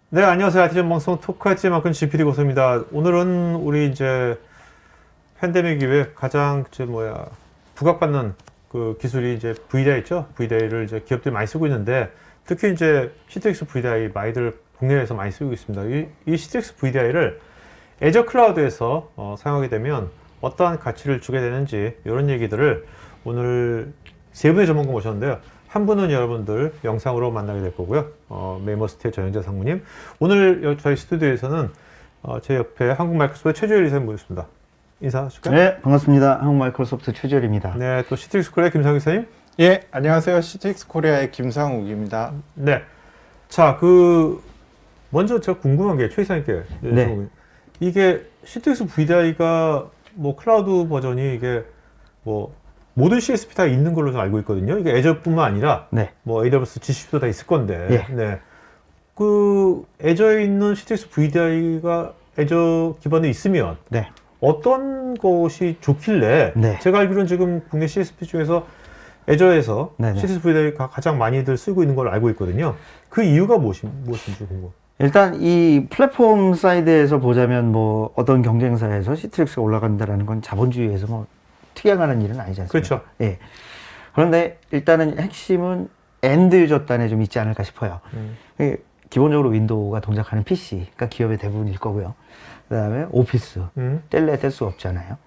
네, 안녕하세요. IT전 방송 토크할지 만큼 GPD 고소입니다. 오늘은 우리 이제 팬데믹 이후에 가장 부각받는 그 기술이 이제 VDI 있죠? VDI를 이제 기업들이 많이 쓰고 있는데, 특히 이제 CTX VDI 많이들 국내에서 많이 쓰고 있습니다. 이 CTX VDI를 애저 클라우드에서 사용하게 되면 어떠한 가치를 주게 되는지, 이런 얘기들을 오늘 세 분의 전문가 모셨는데요. 한 분은 여러분들 영상으로 만나게 될 거고요. 메이머스트의 전현재 상무님. 오늘 저희 스튜디오에서는 제 옆에 한국 마이크로소프트 최주열 이사님 모셨습니다. 인사하실까요? 네, 반갑습니다. 한국 마이크로소프트 최주열입니다. 네, 또 CTX 코리아 김상욱 이사님. 예, 안녕하세요. CTX 코리아의 김상욱입니다. 네. 자, 먼저 제가 궁금한 게 최 이사님께. 네. 이게 CTX VDI가 클라우드 버전이 이게 모든 CSP 다 있는 걸로 좀 알고 있거든요. 이게 애저뿐만 아니라 네. AWS, GCP도 다 있을 건데. 예. 네. 애저에 있는 CTX VDI가 애저 기반에 있으면 네. 어떤 것이 좋길래, 네. 제가 알기로는 지금 국내 CSP 중에서 애저에서 네네. CTX VDI가 가장 많이들 쓰고 있는 걸로 알고 있거든요. 그 이유가 무엇인지 궁금. 일단 이 플랫폼 사이드에서 보자면 어떤 경쟁사에서 CTX가 올라간다라는 건 자본주의에서 특이한 일은 아니지 않습니까? 그렇죠. 예. 그런데 일단은 핵심은 엔드 유저 단에 좀 있지 않을까 싶어요. 기본적으로 윈도우가 동작하는 PC가 기업의 대부분일 거고요. 그 다음에 오피스, 뗄래야 뗄 수 없잖아요.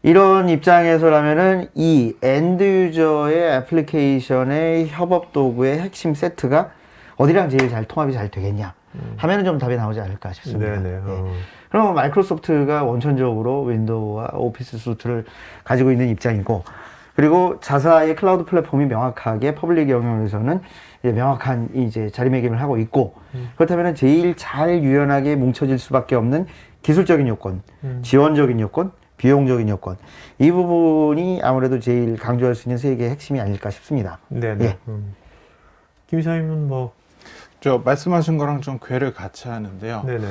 이런 입장에서라면은 이 엔드 유저의 애플리케이션의 협업 도구의 핵심 세트가 어디랑 제일 잘 통합이 잘 되겠냐 하면은 좀 답이 나오지 않을까 싶습니다. 네네. 예. 그럼 마이크로소프트가 원천적으로 윈도우와 오피스 수트를 가지고 있는 입장이고, 그리고 자사의 클라우드 플랫폼이 명확하게 퍼블릭 영역에서는 이제 명확한 이제 자리매김을 하고 있고, 그렇다면 제일 잘 유연하게 뭉쳐질 수밖에 없는 기술적인 요건, 지원적인 요건, 비용적인 요건, 이 부분이 아무래도 제일 강조할 수 있는 세 개의 핵심이 아닐까 싶습니다. 네네. 예. 김 이사님은 저 말씀하신 거랑 좀 궤를 같이 하는데요. 네네.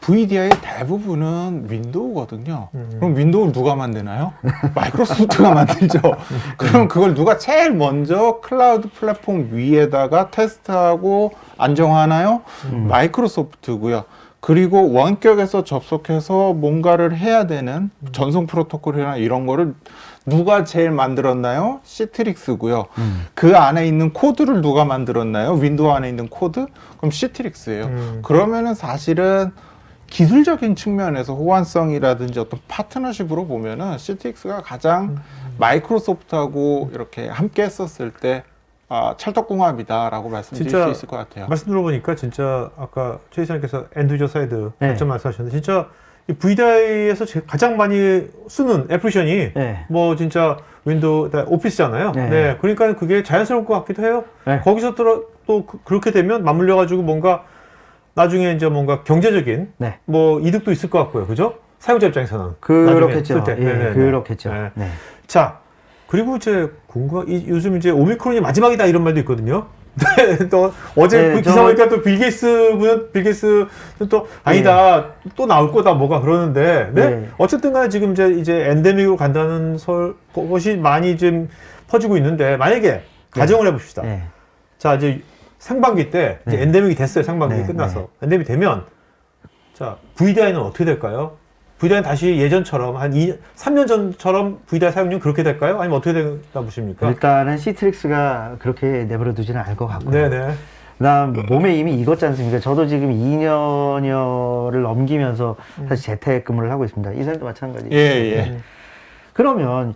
VDI의 대부분은 윈도우거든요. 그럼 윈도우를 누가 만드나요? 마이크로소프트가 만들죠. 그럼 그걸 누가 제일 먼저 클라우드 플랫폼 위에다가 테스트하고 안정하나요? 마이크로소프트고요. 그리고 원격에서 접속해서 뭔가를 해야 되는 전송 프로토콜이나 이런 거를 누가 제일 만들었나요? 시트릭스고요. 그 안에 있는 코드를 누가 만들었나요? 윈도우 안에 있는 코드? 그럼 시트릭스예요. 그러면은 사실은 기술적인 측면에서 호환성이라든지 어떤 파트너십으로 보면은 CTX가 가장 마이크로소프트하고 이렇게 함께 했었을 때 찰떡궁합이다라고 말씀드릴 수 있을 것 같아요. 말씀 들어보니까 진짜 아까 최 이사님께서 엔드유저 사이드 네. 관점 말씀하셨는데, 진짜 이 VDI에서 가장 많이 쓰는 애플리케이션이 네. 진짜 윈도우, 오피스잖아요. 네. 네. 그러니까 그게 자연스러울 것 같기도 해요. 네. 거기서 또 그렇게 되면 맞물려가지고 뭔가 나중에 이제 뭔가 경제적인 네. 이득도 있을 것 같고요. 그죠? 사용자 입장에서는. 그렇겠죠. 나중에 쓸 때. 예, 네네네. 그렇겠죠. 네. 네. 자, 그리고 이제 요즘 이제 오미크론이 마지막이다 이런 말도 있거든요. 네, 또 어제 네, 그 기사 보니까 또 빌 게이츠는 또 아니다, 또 나올 거다 뭐가 그러는데, 네? 네. 어쨌든 간에 지금 이제 엔데믹으로 간다는 것이 많이 좀 퍼지고 있는데, 만약에 가정을 해봅시다. 네. 자, 이제 상반기 때 이제 네. 엔데믹이 됐어요. 상반기 네, 끝나서. 엔데믹이 되면, 자, VDI는 어떻게 될까요? VDI는 다시 예전처럼 3년 전처럼 VDI 사용률 그렇게 될까요? 아니면 어떻게 된다 보십니까? 일단은 시트릭스가 그렇게 내버려 두지는 않을 것 같고요. 네네. 그다음 몸에 이미 익었지 않습니까? 저도 지금 2년여를 넘기면서 사실 재택근무를 하고 있습니다. 이사님도 마찬가지. 예. 그러면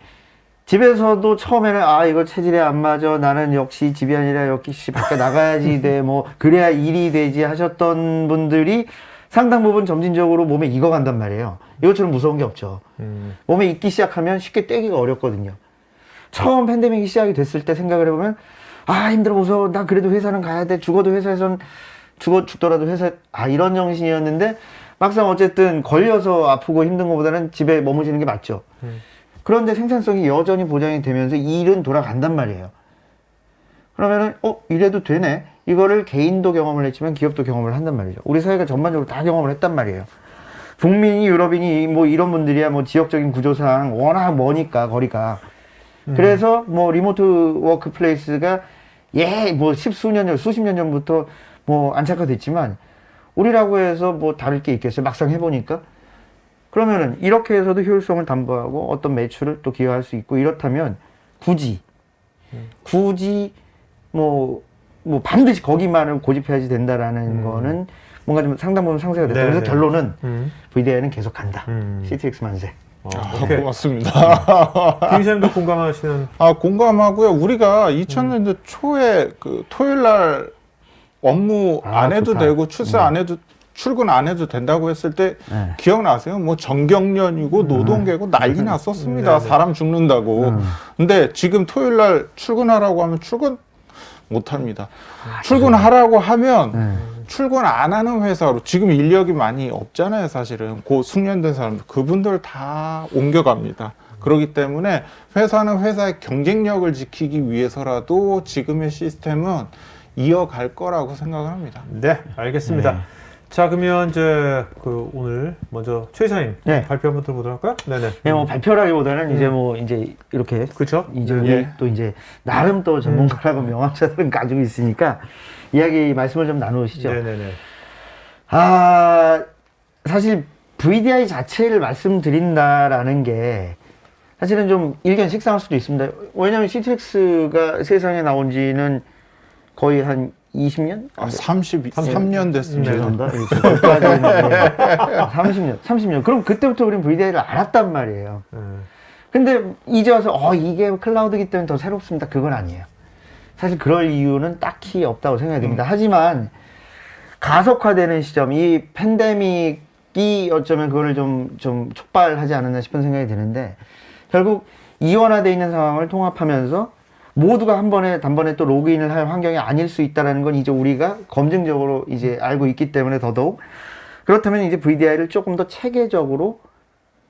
집에서도 처음에는 이거 체질에 안 맞아, 나는 역시 집이 아니라 역시 밖에 나가야지 돼, 그래야 일이 되지 하셨던 분들이 상당 부분 점진적으로 몸에 익어간단 말이에요. 이것처럼 무서운 게 없죠. 몸에 익기 시작하면 쉽게 떼기가 어렵거든요. 처음 팬데믹이 시작이 됐을 때 생각을 해보면 힘들어, 무서워, 나 그래도 회사는 가야 돼, 죽어도 회사에선 죽더라도 회사, 이런 정신이었는데 막상 어쨌든 걸려서 아프고 힘든 것보다는 집에 머무시는 게 맞죠. 그런데 생산성이 여전히 보장이 되면서 일은 돌아간단 말이에요. 그러면은 이래도 되네, 이거를 개인도 경험을 했지만 기업도 경험을 한단 말이죠. 우리 사회가 전반적으로 다 경험을 했단 말이에요. 북민이, 유럽인이 이런 분들이야 지역적인 구조상 워낙 머니까 거리가 그래서 뭐 리모트 워크플레이스가 뭐 십수년 전, 수십 년 전부터 뭐 안착화됐지만 우리라고 해서 뭐 다를 게 있겠어요. 막상 해보니까. 그러면은 이렇게 해서도 효율성을 담보하고 어떤 매출을 또 기여할 수 있고 이렇다면 굳이 뭐 반드시 거기만을 고집해야지 된다라는 거는 뭔가 좀 상당 부분 상쇄가 됐다. 네, 그래서 네. 결론은 VDI는 계속 간다. 음. CTX 만세. 오케이. 고맙습니다. 김시장도 공감하시는. 공감하고요. 우리가 2000년대 초에 그 토요일 날 업무 안 해도 좋다. 되고 출근 안 해도 된다고 했을 때 네. 기억나세요? 뭐 정경련이고 노동계고 난리 났었습니다. 네. 사람 죽는다고. 근데 지금 토요일 날 출근하라고 하면 출근 못 합니다. 출근하라고 하면 출근 안 하는 회사로 지금 인력이 많이 없잖아요. 사실은 고 숙련된 사람들 그분들 다 옮겨갑니다. 그렇기 때문에 회사는 회사의 경쟁력을 지키기 위해서라도 지금의 시스템은 이어갈 거라고 생각을 합니다. 네, 알겠습니다. 네. 자, 그러면 이제 그 오늘 먼저 최 이사님 네. 발표 한번 들어보도록 할까요? 네네. 그냥 뭐 발표라기보다는 이제 뭐 이제 이렇게 그렇죠? 이제 네. 우리 또 이제 나름 또 전문가라고 명함자들은 가지고 있으니까 이야기 말씀을 좀 나누시죠. 네네네. 사실 VDI 자체를 말씀드린다라는 게 사실은 좀 일견 식상할 수도 있습니다. 왜냐하면 CTX가 세상에 나온 지는 거의 한 20년? 33년 됐습니다. 죄송합니다. 30년. 그럼 그때부터 우리는 VDI를 알았단 말이에요. 근데 이제 와서 이게 클라우드이기 때문에 더 새롭습니다. 그건 아니에요. 사실 그럴 이유는 딱히 없다고 생각이 됩니다. 하지만 가속화되는 시점, 이 팬데믹이 어쩌면 그거를 좀 촉발하지 않았나 싶은 생각이 드는데 결국 이원화되어 있는 상황을 통합하면서 모두가 단번에 또 로그인을 할 환경이 아닐 수 있다는 건 이제 우리가 검증적으로 이제 알고 있기 때문에 더더욱 그렇다면 이제 VDI를 조금 더 체계적으로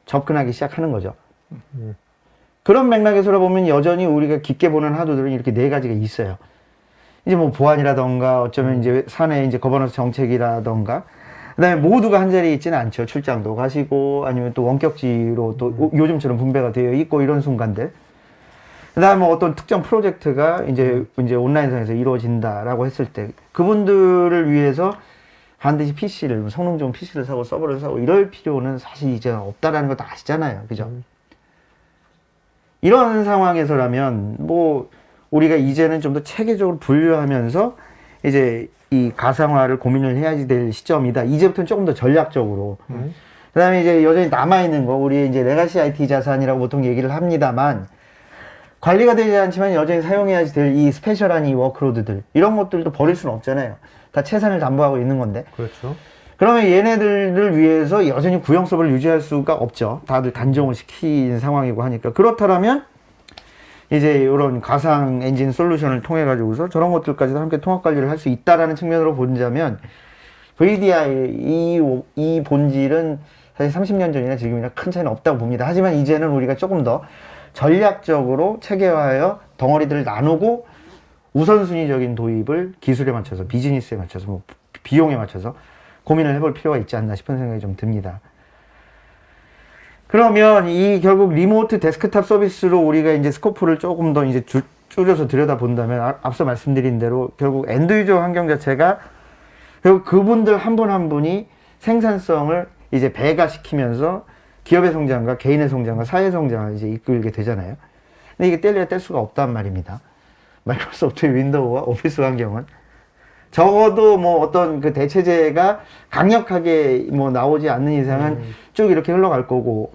접근하기 시작하는 거죠. 그런 맥락에서 보면 여전히 우리가 깊게 보는 하도들은 이렇게 네 가지가 있어요. 이제 뭐 보안이라던가 어쩌면 이제 사내 이제 거버넌스 정책이라던가 그다음에 모두가 한 자리에 있지는 않죠. 출장도 가시고 아니면 또 원격지로 또 요즘처럼 분배가 되어 있고 이런 순간들. 그다음에 뭐 어떤 특정 프로젝트가 이제 온라인상에서 이루어진다라고 했을 때 그분들을 위해서 반드시 PC를 성능 좋은 PC를 사고 서버를 사고 이럴 필요는 사실 이제 없다라는 것도 아시잖아요. 그죠? 이런 상황에서라면 뭐 우리가 이제는 좀 더 체계적으로 분류하면서 이제 이 가상화를 고민을 해야지 될 시점이다. 이제부터는 조금 더 전략적으로. 그다음에 이제 여전히 남아있는 거 우리 이제 레가시 IT 자산이라고 보통 얘기를 합니다만 관리가 되지 않지만 여전히 사용해야지 될 이 스페셜한 이 워크로드들 이런 것들도 버릴 수는 없잖아요. 다 채산을 담보하고 있는 건데. 그렇죠. 그러면 얘네들을 위해서 여전히 구형 서버를 유지할 수가 없죠. 다들 단종을 시킨 상황이고 하니까. 그렇다면 이제 이런 가상 엔진 솔루션을 통해 가지고서 저런 것들까지도 함께 통합 관리를 할 수 있다라는 측면으로 본다면 VDI 이 본질은 사실 30년 전이나 지금이나 큰 차이는 없다고 봅니다. 하지만 이제는 우리가 조금 더 전략적으로 체계화하여 덩어리들을 나누고 우선순위적인 도입을 기술에 맞춰서 비즈니스에 맞춰서 뭐 비용에 맞춰서 고민을 해볼 필요가 있지 않나 싶은 생각이 좀 듭니다. 그러면 이 결국 리모트 데스크탑 서비스로 우리가 이제 스코프를 조금 더 이제 줄여서 들여다 본다면 앞서 말씀드린 대로 결국 엔드 유저 환경 자체가 결국 그분들 한 분 한 분이 생산성을 이제 배가시키면서 기업의 성장과 개인의 성장과 사회 성장을 이제 이끌게 되잖아요. 근데 이게 뗄래야 뗄 수가 없단 말입니다. 마이크로소프트의 윈도우와 오피스 환경은 적어도 뭐 어떤 그 대체제가 강력하게 뭐 나오지 않는 이상은 쭉 이렇게 흘러갈 거고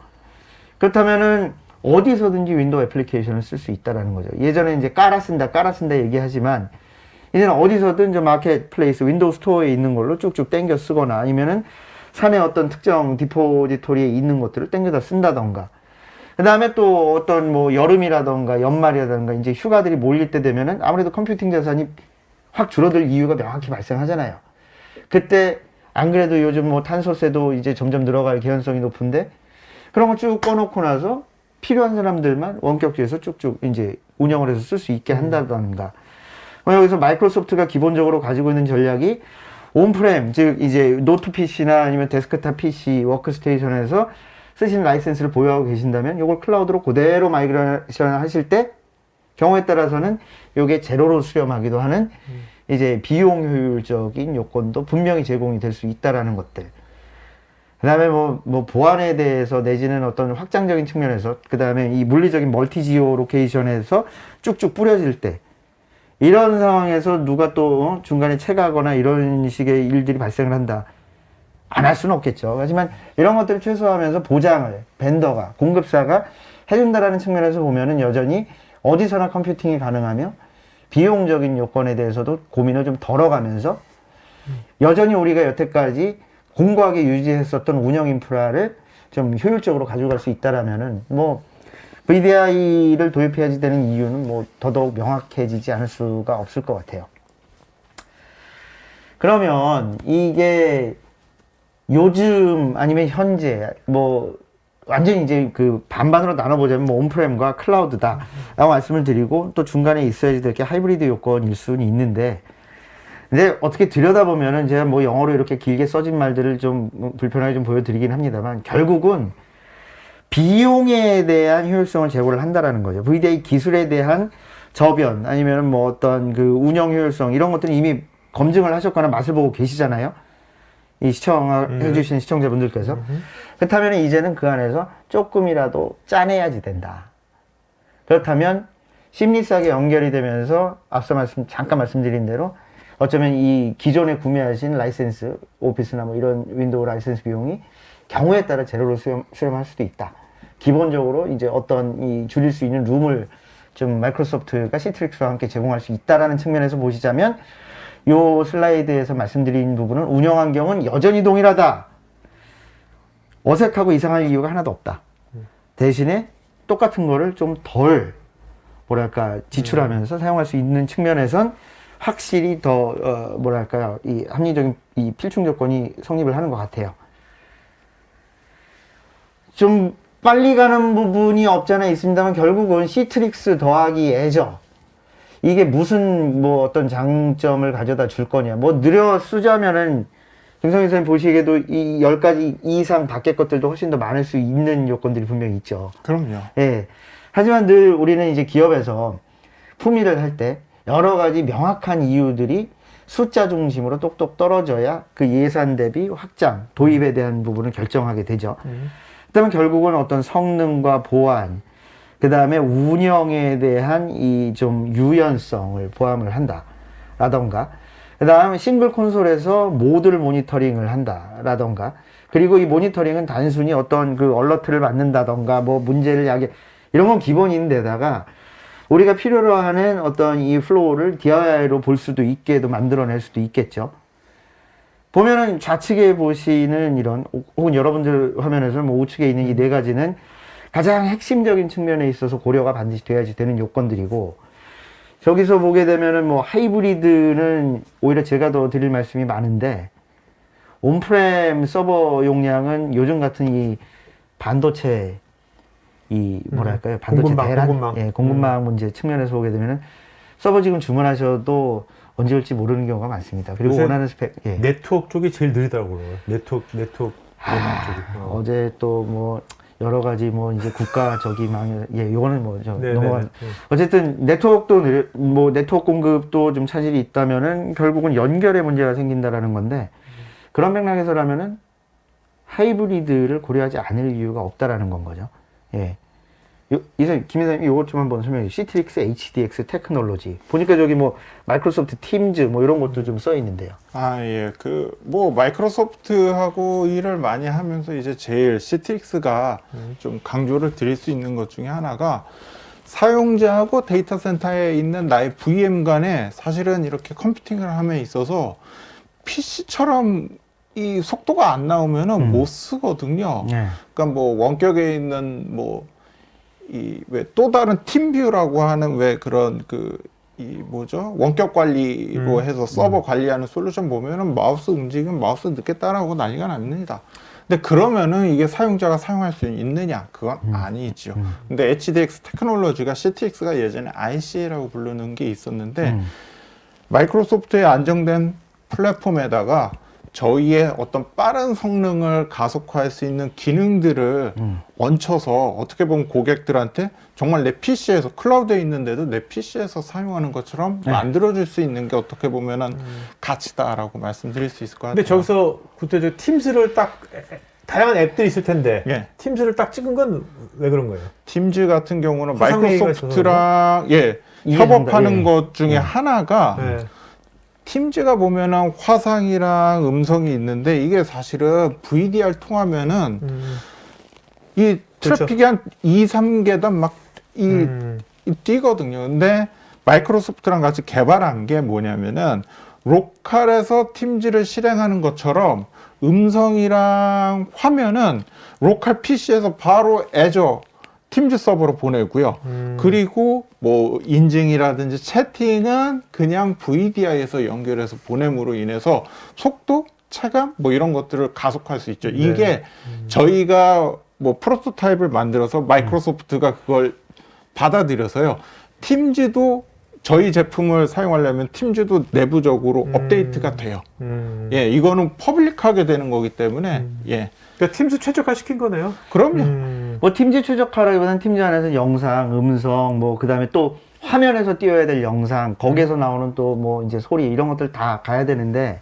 그렇다면은 어디서든지 윈도우 애플리케이션을 쓸 수 있다라는 거죠. 예전에 이제 깔아 쓴다 얘기하지만 이제는 어디서든 저 마켓플레이스 윈도우 스토어에 있는 걸로 쭉쭉 땡겨 쓰거나 아니면은 사내 어떤 특정 디포지토리에 있는 것들을 땡겨다 쓴다던가 그 다음에 또 어떤 뭐 여름이라던가 연말이라던가 이제 휴가들이 몰릴 때 되면은 아무래도 컴퓨팅 자산이 확 줄어들 이유가 명확히 발생하잖아요. 그때 안 그래도 요즘 뭐 탄소세도 이제 점점 늘어갈 개연성이 높은데 그런 거 쭉 꺼놓고 나서 필요한 사람들만 원격지에서 쭉쭉 이제 운영을 해서 쓸 수 있게 한다던가 여기서 마이크로소프트가 기본적으로 가지고 있는 전략이 온프렘 즉 이제 노트 PC나 아니면 데스크탑 PC 워크스테이션에서 쓰시는 라이센스를 보유하고 계신다면 이걸 클라우드로 그대로 마이그레이션 하실 때 경우에 따라서는 이게 제로로 수렴하기도 하는 이제 비용 효율적인 요건도 분명히 제공이 될 수 있다라는 것들. 그 다음에 뭐 보안에 대해서 내지는 어떤 확장적인 측면에서, 그 다음에 이 물리적인 멀티지오 로케이션에서 쭉쭉 뿌려질 때, 이런 상황에서 누가 또 중간에 채가거나 이런 식의 일들이 발생을 한다. 안 할 수는 없겠죠. 하지만 이런 것들을 최소화하면서 보장을 벤더가, 공급사가 해준다라는 측면에서 보면은 여전히 어디서나 컴퓨팅이 가능하며 비용적인 요건에 대해서도 고민을 좀 덜어가면서 여전히 우리가 여태까지 공고하게 유지했었던 운영 인프라를 좀 효율적으로 가져갈 수 있다라면은 뭐 VDI를 도입해야지 되는 이유는 뭐 더더욱 명확해지지 않을 수가 없을 것 같아요. 그러면 이게 요즘 아니면 현재 뭐 완전히 이제 그 반반으로 나눠보자면 뭐 온프렘과 클라우드다 라고 말씀을 드리고, 또 중간에 있어야지 될 게 하이브리드 요건일 수는 있는데, 근데 어떻게 들여다보면은 제가 뭐 영어로 이렇게 길게 써진 말들을 좀 불편하게 좀 보여드리긴 합니다만, 결국은 비용에 대한 효율성을 제고를 한다라는 거죠. VDI 기술에 대한 저변 아니면 뭐 어떤 그 운영 효율성 이런 것들은 이미 검증을 하셨거나 맛을 보고 계시잖아요. 이 시청해주신 시청자분들께서. 그렇다면 이제는 그 안에서 조금이라도 짜내야지 된다. 그렇다면 심리스하게 연결이 되면서 앞서 잠깐 말씀드린 대로 어쩌면 이 기존에 구매하신 라이센스, 오피스나 뭐 이런 윈도우 라이센스 비용이 경우에 따라 제로로 수렴할 수도 있다. 기본적으로 이제 어떤 이 줄일 수 있는 룸을 좀 마이크로소프트가 시트릭스와 함께 제공할 수 있다라는 측면에서 보시자면, 요 슬라이드에서 말씀드린 부분은 운영 환경은 여전히 동일하다. 어색하고 이상할 이유가 하나도 없다. 대신에 똑같은 거를 좀 덜 뭐랄까 지출하면서 사용할 수 있는 측면에선 확실히 더 뭐랄까요, 이 합리적인 이 필충 조건이 성립을 하는 것 같아요. 좀 빨리 가는 부분이 없잖아 있습니다만, 결국은 시트릭스 더하기 애저, 이게 무슨 뭐 어떤 장점을 가져다 줄 거냐. 뭐 느려 쓰자면은 김성희 선생님 보시기에도 이 10가지 이상 밖의 것들도 훨씬 더 많을 수 있는 요건들이 분명히 있죠. 그럼요. 예. 하지만 늘 우리는 이제 기업에서 품위를 할 때 여러 가지 명확한 이유들이 숫자 중심으로 똑똑 떨어져야 그 예산 대비 확장, 도입에 대한 부분을 결정하게 되죠. 그다음에 결국은 어떤 성능과 보안, 그 다음에 운영에 대한 이 좀 유연성을 포함을 한다라던가, 그 다음에 싱글 콘솔에서 모드를 모니터링을 한다라던가, 그리고 이 모니터링은 단순히 어떤 그 얼러트를 받는다던가 뭐 문제를 야기, 이런 건 기본인데다가 우리가 필요로 하는 어떤 이 플로우를 DIY로 볼 수도 있게도 만들어낼 수도 있겠죠. 보면은 좌측에 보시는 이런, 혹은 여러분들 화면에서 뭐 우측에 있는 이 네 가지는 가장 핵심적인 측면에 있어서 고려가 반드시 돼야지 되는 요건들이고, 저기서 보게 되면은 뭐 하이브리드는 오히려 제가 더 드릴 말씀이 많은데, 온프렘 서버 용량은 요즘 같은 이 반도체 이 뭐랄까요, 반도체 대란, 예, 공급망 문제 측면에서 보게 되면은 서버 지금 주문하셔도 언제 올지 모르는 경우가 많습니다. 그리고 원하는 스펙, 예. 네트워크 쪽이 제일 느리다고요. 네트워크 쪽이. 어제 또 뭐 여러 가지 뭐 이제 국가 저기망, 예, 요거는 뭐 저 넘어간. 어쨌든 네트워크도 뭐 네트워크 공급도 좀 차질이 있다면은 결국은 연결에 문제가 생긴다라는 건데, 그런 맥락에서라면은 하이브리드를 고려하지 않을 이유가 없다라는 건 거죠. 예. 김 이사님, 요것 좀 한번 설명해 주세요. 시트릭스 HDX 테크놀로지. 보니까 저기 뭐 마이크로소프트 팀즈 뭐 이런 것도 좀 써 있는데요. 아, 예. 뭐 마이크로소프트하고 일을 많이 하면서 이제 제일 시트릭스가 좀 강조를 드릴 수 있는 것 중에 하나가, 사용자하고 데이터 센터에 있는 나의 VM 간에 사실은 이렇게 컴퓨팅을 함에 있어서 PC처럼 이 속도가 안 나오면은 못 쓰거든요. 네. 그러니까 뭐 원격에 있는 뭐 이 왜 또 다른 팀뷰라고 하는 왜 그런 이 뭐죠? 원격 관리로 해서 서버 관리하는 솔루션 보면은 마우스 움직이면 마우스 늦게 따라오고 난리가 납니다. 근데 그러면은 이게 사용자가 사용할 수 있느냐? 그건 아니죠. 근데 HDX 테크놀로지가 CTX가 예전에 IC라고 부르는 게 있었는데, 마이크로소프트의 안정된 플랫폼에다가 저희의 어떤 빠른 성능을 가속화할 수 있는 기능들을 얹혀서 어떻게 보면 고객들한테 정말 내 PC에서 클라우드에 있는데도 내 PC에서 사용하는 것처럼 네. 만들어줄 수 있는 게 어떻게 보면은 가치다라고 말씀드릴 수 있을 것 같아요. 근데 저기서 그때 저 팀즈를 딱 다양한 앱들이 있을 텐데 예. 팀즈를 딱 찍은 건 왜 그런 거예요? 팀즈 같은 경우는 화상회의가 마이크로소프트랑 이게 협업하는 예. 것 중에 하나가 네. 팀즈가 보면은 화상이랑 음성이 있는데 이게 사실은 VDR 통하면은 이 그렇죠. 트래픽이 한 2, 3계단 막 이 뛰거든요. 근데 마이크로소프트랑 같이 개발한 게 뭐냐면은 로컬에서 팀즈를 실행하는 것처럼 음성이랑 화면은 로컬 PC에서 바로 애저 팀즈 서버로 보내고요. 그리고 뭐 인증이라든지 채팅은 그냥 VDI에서 연결해서 보냄으로 인해서 속도, 체감 뭐 이런 것들을 가속할 수 있죠. 이게 저희가 뭐 프로토타입을 만들어서 마이크로소프트가 그걸 받아들여서요. 팀즈도 저희 제품을 사용하려면 팀즈도 내부적으로 업데이트가 돼요. 예, 이거는 퍼블릭하게 되는 거기 때문에 예, 그러니까 팀즈 최적화 시킨 거네요. 그럼요. 뭐 팀즈 최적화라기보다는 팀즈 안에서 영상, 음성, 뭐 그다음에 또 화면에서 띄워야 될 영상, 거기에서 나오는 또 뭐 이제 소리 이런 것들 다 가야 되는데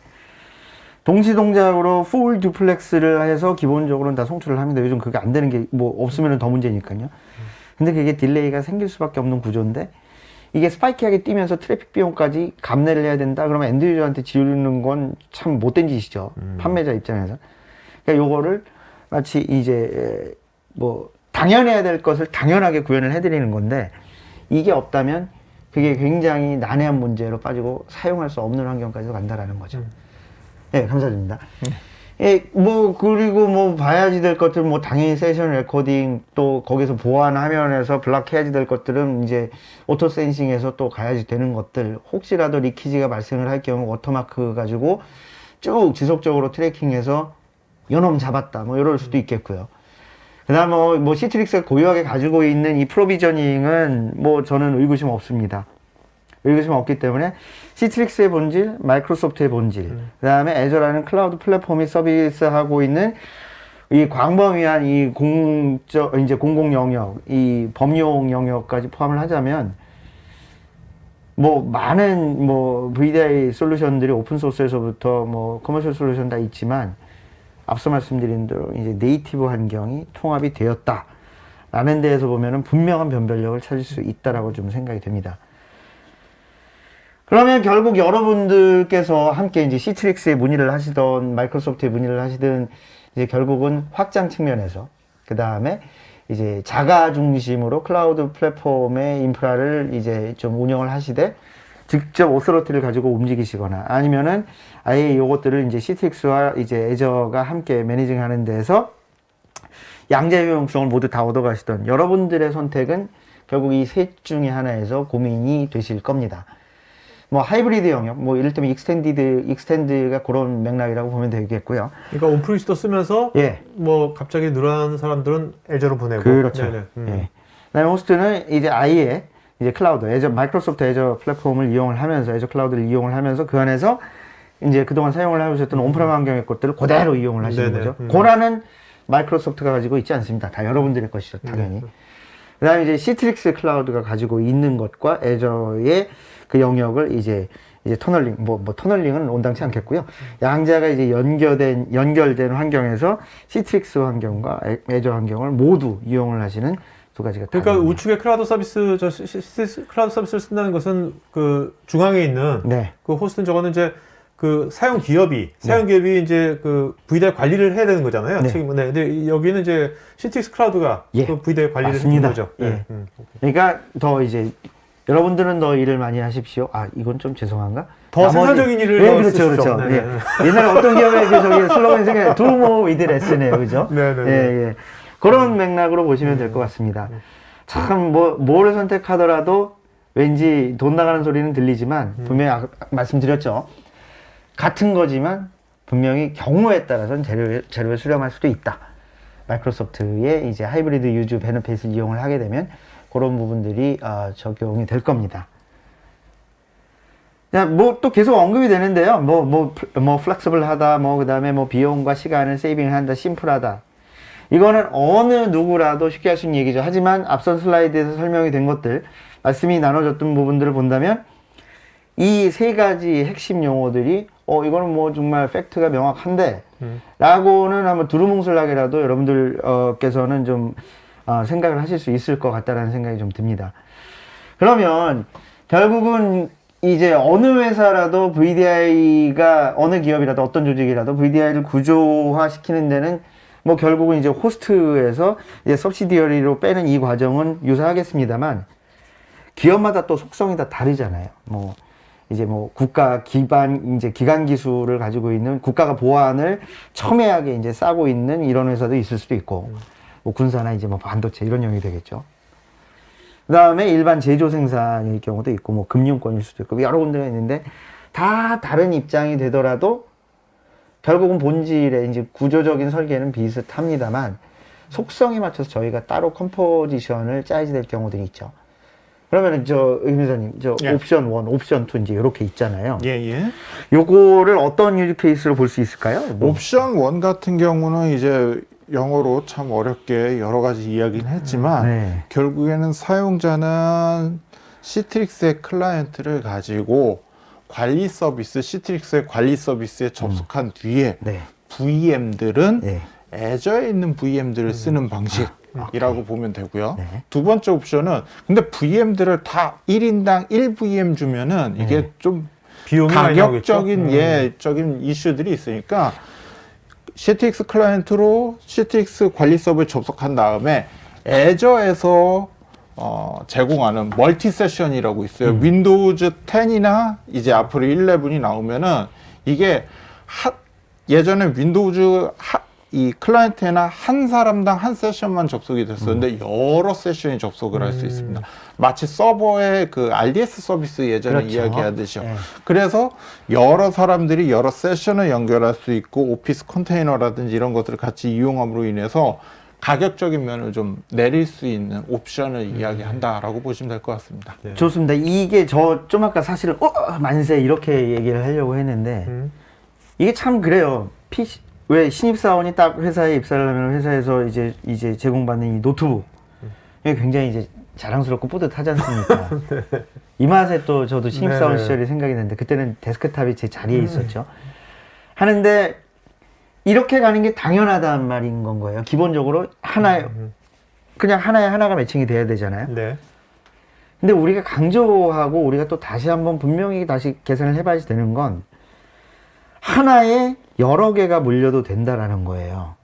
동시 동작으로 풀 듀플렉스를 해서 기본적으로는 다 송출을 합니다. 요즘 그게 안 되는 게 뭐 없으면 더 문제니까요. 근데 그게 딜레이가 생길 수밖에 없는 구조인데 이게 스파이키하게 뛰면서 트래픽 비용까지 감내를 해야 된다. 그러면 엔드 유저한테 지우는 건 참 못된 짓이죠. 판매자 입장에서. 그러니까 요거를 마치 이제 뭐 당연해야 될 것을 당연하게 구현을 해드리는 건데 이게 없다면 그게 굉장히 난해한 문제로 빠지고 사용할 수 없는 환경까지도 간다라는 거죠. 네, 감사드립니다. 예, 뭐 그리고 뭐 봐야지 될 것들 뭐 당연히 세션 레코딩 또 거기서 보안 화면에서 블락해야지 될 것들은 이제 오토 센싱에서 또 가야지 되는 것들 혹시라도 리키지가 발생을 할 경우 워터마크 가지고 쭉 지속적으로 트래킹해서 요놈 잡았다 뭐 이럴 수도 있겠고요. 그다음 뭐 시트릭스가 고유하게 가지고 있는 이 프로비저닝은 뭐 저는 의구심 없습니다. 의구심 없기 때문에 시트릭스의 본질, 마이크로소프트의 본질, 그다음에 애저라는 클라우드 플랫폼이 서비스하고 있는 이 광범위한 이 이제 공공 영역, 이 범용 영역까지 포함을 하자면 뭐 많은 뭐 VDI 솔루션들이 오픈 소스에서부터 뭐 커머셜 솔루션 다 있지만 앞서 말씀드린 대로 이제 네이티브 환경이 통합이 되었다라는 데에서 보면은 분명한 변별력을 찾을 수 있다라고 좀 생각이 됩니다. 그러면 결국 여러분들께서 함께 이제 시트릭스에 문의를 하시던 마이크로소프트에 문의를 하시든 이제 결국은 확장 측면에서 그 다음에 이제 자가 중심으로 클라우드 플랫폼의 인프라를 이제 좀 운영을 하시되 직접 오서러티를 가지고 움직이시거나 아니면은 아예 요것들을 이제 시트릭스와 이제 애저가 함께 매니징하는 데에서 양자 효용성을 모두 다 얻어가시던 여러분들의 선택은 결국 이 셋 중에 하나에서 고민이 되실 겁니다. 뭐 하이브리드 영역, 뭐 이를테면 익스텐드가 그런 맥락이라고 보면 되겠고요. 그러니까 온프리스도 쓰면서 예. 뭐 갑자기 늘어나는 사람들은 애저로 보내고 그렇죠. 네네. 예. 그다음에 호스트는 이제 아예 이제 클라우드, 애저 마이크로소프트 애저 플랫폼을 이용을 하면서 애저 클라우드를 이용을 하면서 그 안에서 이제 그동안 사용을 해오셨던 온프레임 환경의 것들을 그대로 이용을 하시는 네네. 거죠. 고라는 마이크로소프트가 가지고 있지 않습니다. 다 여러분들의 것이죠, 당연히. 그다음에 이제 시트릭스 클라우드가 가지고 있는 것과 애저의 그 영역을 이제 터널링, 뭐 터널링은 온당치 않겠고요. 양자가 이제 연결된 환경에서 시트릭스 환경과 애저 환경을 모두 이용을 하시는 두 가지가 그러니까 다릅니다. 우측에 클라우드 서비스 클라우드 서비스를 쓴다는 것은 그 중앙에 있는 네. 그 호스트는 저거는 이제 그 사용 기업이 이제 그 VDI 관리를 해야 되는 거잖아요. 네. 책임은. 네. 근데 여기는 이제 시트릭스 클라우드가 예. 그 VDI 관리를 맞습니다. 해주는 거죠. 예. 네. 그러니까 더 이제 여러분들은 더 일을 많이 하십시오. 아, 이건 좀 죄송한가? 더 생산적인 일을 네, 더 그렇죠, 쓰시죠. 그렇죠. 네네. 예. 옛날에 어떤 기업의 그 저기 슬로건이 생각해요. Do more with less네요, 그죠? 네네. 예, 예. 그런 맥락으로 보시면 될 것 같습니다. 참, 뭐를 선택하더라도 왠지 돈 나가는 소리는 들리지만, 분명히 말씀드렸죠. 같은 거지만, 분명히 경우에 따라서는 재료에 수렴할 수도 있다. 마이크로소프트의 이제 하이브리드 유즈 베네핏을 이용을 하게 되면, 그런 부분들이 적용이 될 겁니다. 뭐 또 계속 언급이 되는데요. 뭐 플렉서블하다, 뭐 그다음에 뭐 비용과 시간을 세이빙한다, 심플하다. 이거는 어느 누구라도 쉽게 할 수 있는 얘기죠. 하지만 앞선 슬라이드에서 설명이 된 것들, 말씀이 나눠졌던 부분들을 본다면 이 세 가지 핵심 용어들이 이거는 뭐 정말 팩트가 명확한데 라고는 한번 두루뭉술하게라도 여러분들께서는 좀 생각을 하실 수 있을 것 같다라는 생각이 좀 듭니다. 그러면 결국은 이제 어느 회사라도 VDI가 어느 기업이라도 어떤 조직이라도 VDI를 구조화시키는 데는 뭐 결국은 이제 호스트에서 이제 서브시디어리로 빼는 이 과정은 유사하겠습니다만 기업마다 또 속성이 다 다르잖아요. 뭐 이제 뭐 국가 기반 이제 기간 기술을 가지고 있는 국가가 보안을 첨예하게 이제 싸고 있는 이런 회사도 있을 수도 있고 뭐 군사나 이제 뭐 반도체 이런 영역이 되겠죠. 그 다음에 일반 제조 생산일 경우도 있고, 뭐 금융권일 수도 있고, 여러 군데가 있는데, 다 다른 입장이 되더라도, 결국은 본질의 이제 구조적인 설계는 비슷합니다만, 속성에 맞춰서 저희가 따로 컴포지션을 짜야지 될 경우들이 있죠. 그러면은 임 회사님, 예. 옵션 1, 옵션 2 이제 이렇게 있잖아요. 예. 요거를 어떤 유즈 케이스로 볼 수 있을까요? 뭐. 옵션 1 같은 경우는 이제 영어로 참 어렵게 여러 가지 이야기는 했지만 네. 결국에는 사용자는 시트릭스의 클라이언트를 가지고 관리 서비스, 시트릭스의 관리 서비스에 접속한 뒤에 네. VM들은 네. 애저에 있는 VM들을 쓰는 방식이라고 보면 되고요. 네. 두 번째 옵션은 근데 VM들을 다 1인당 1VM 주면은 이게 좀 비용이 많이 가격적인 나오겠죠? 적인 이슈들이 있으니까 CTX 클라이언트로 CTX 관리 서버에 접속한 다음에 애저에서 제공하는 멀티 세션이라고 있어요. 윈도우즈 10이나 이제 앞으로 11이 나오면은 이게 예전에 윈도우즈 이 클라이언트나 한 사람당 한 세션만 접속이 됐었는데 여러 세션이 접속을 할 수 있습니다. 마치 서버의 그 RDS 서비스 예전에 그렇죠. 이야기하듯이요. 네. 그래서 여러 사람들이 여러 세션을 연결할 수 있고 오피스 컨테이너라든지 이런 것들을 같이 이용함으로 인해서 가격적인 면을 좀 내릴 수 있는 옵션을 이야기한다라고 보시면 될 것 같습니다. 네. 좋습니다. 이게 좀 아까 사실은 만세 이렇게 얘기를 하려고 했는데 이게 참 그래요. 왜 신입사원이 딱 회사에 입사를 하면 회사에서 이제 제공받는 이 노트북 이게 굉장히 이제 자랑스럽고 뿌듯하지 않습니까? 이 맛에 또 저도 신입사원 네네. 시절이 생각이 나는데 그때는 데스크탑이 제 자리에 있었죠. 하는데 이렇게 가는 게 당연하다는 말인 건 거예요. 기본적으로 그냥 하나에 하나가 매칭이 돼야 되잖아요. 네. 근데 우리가 강조하고 우리가 또 다시 한번 분명히 다시 계산을 해봐야 되는 건 하나에 여러 개가 물려도 된다라는 거예요.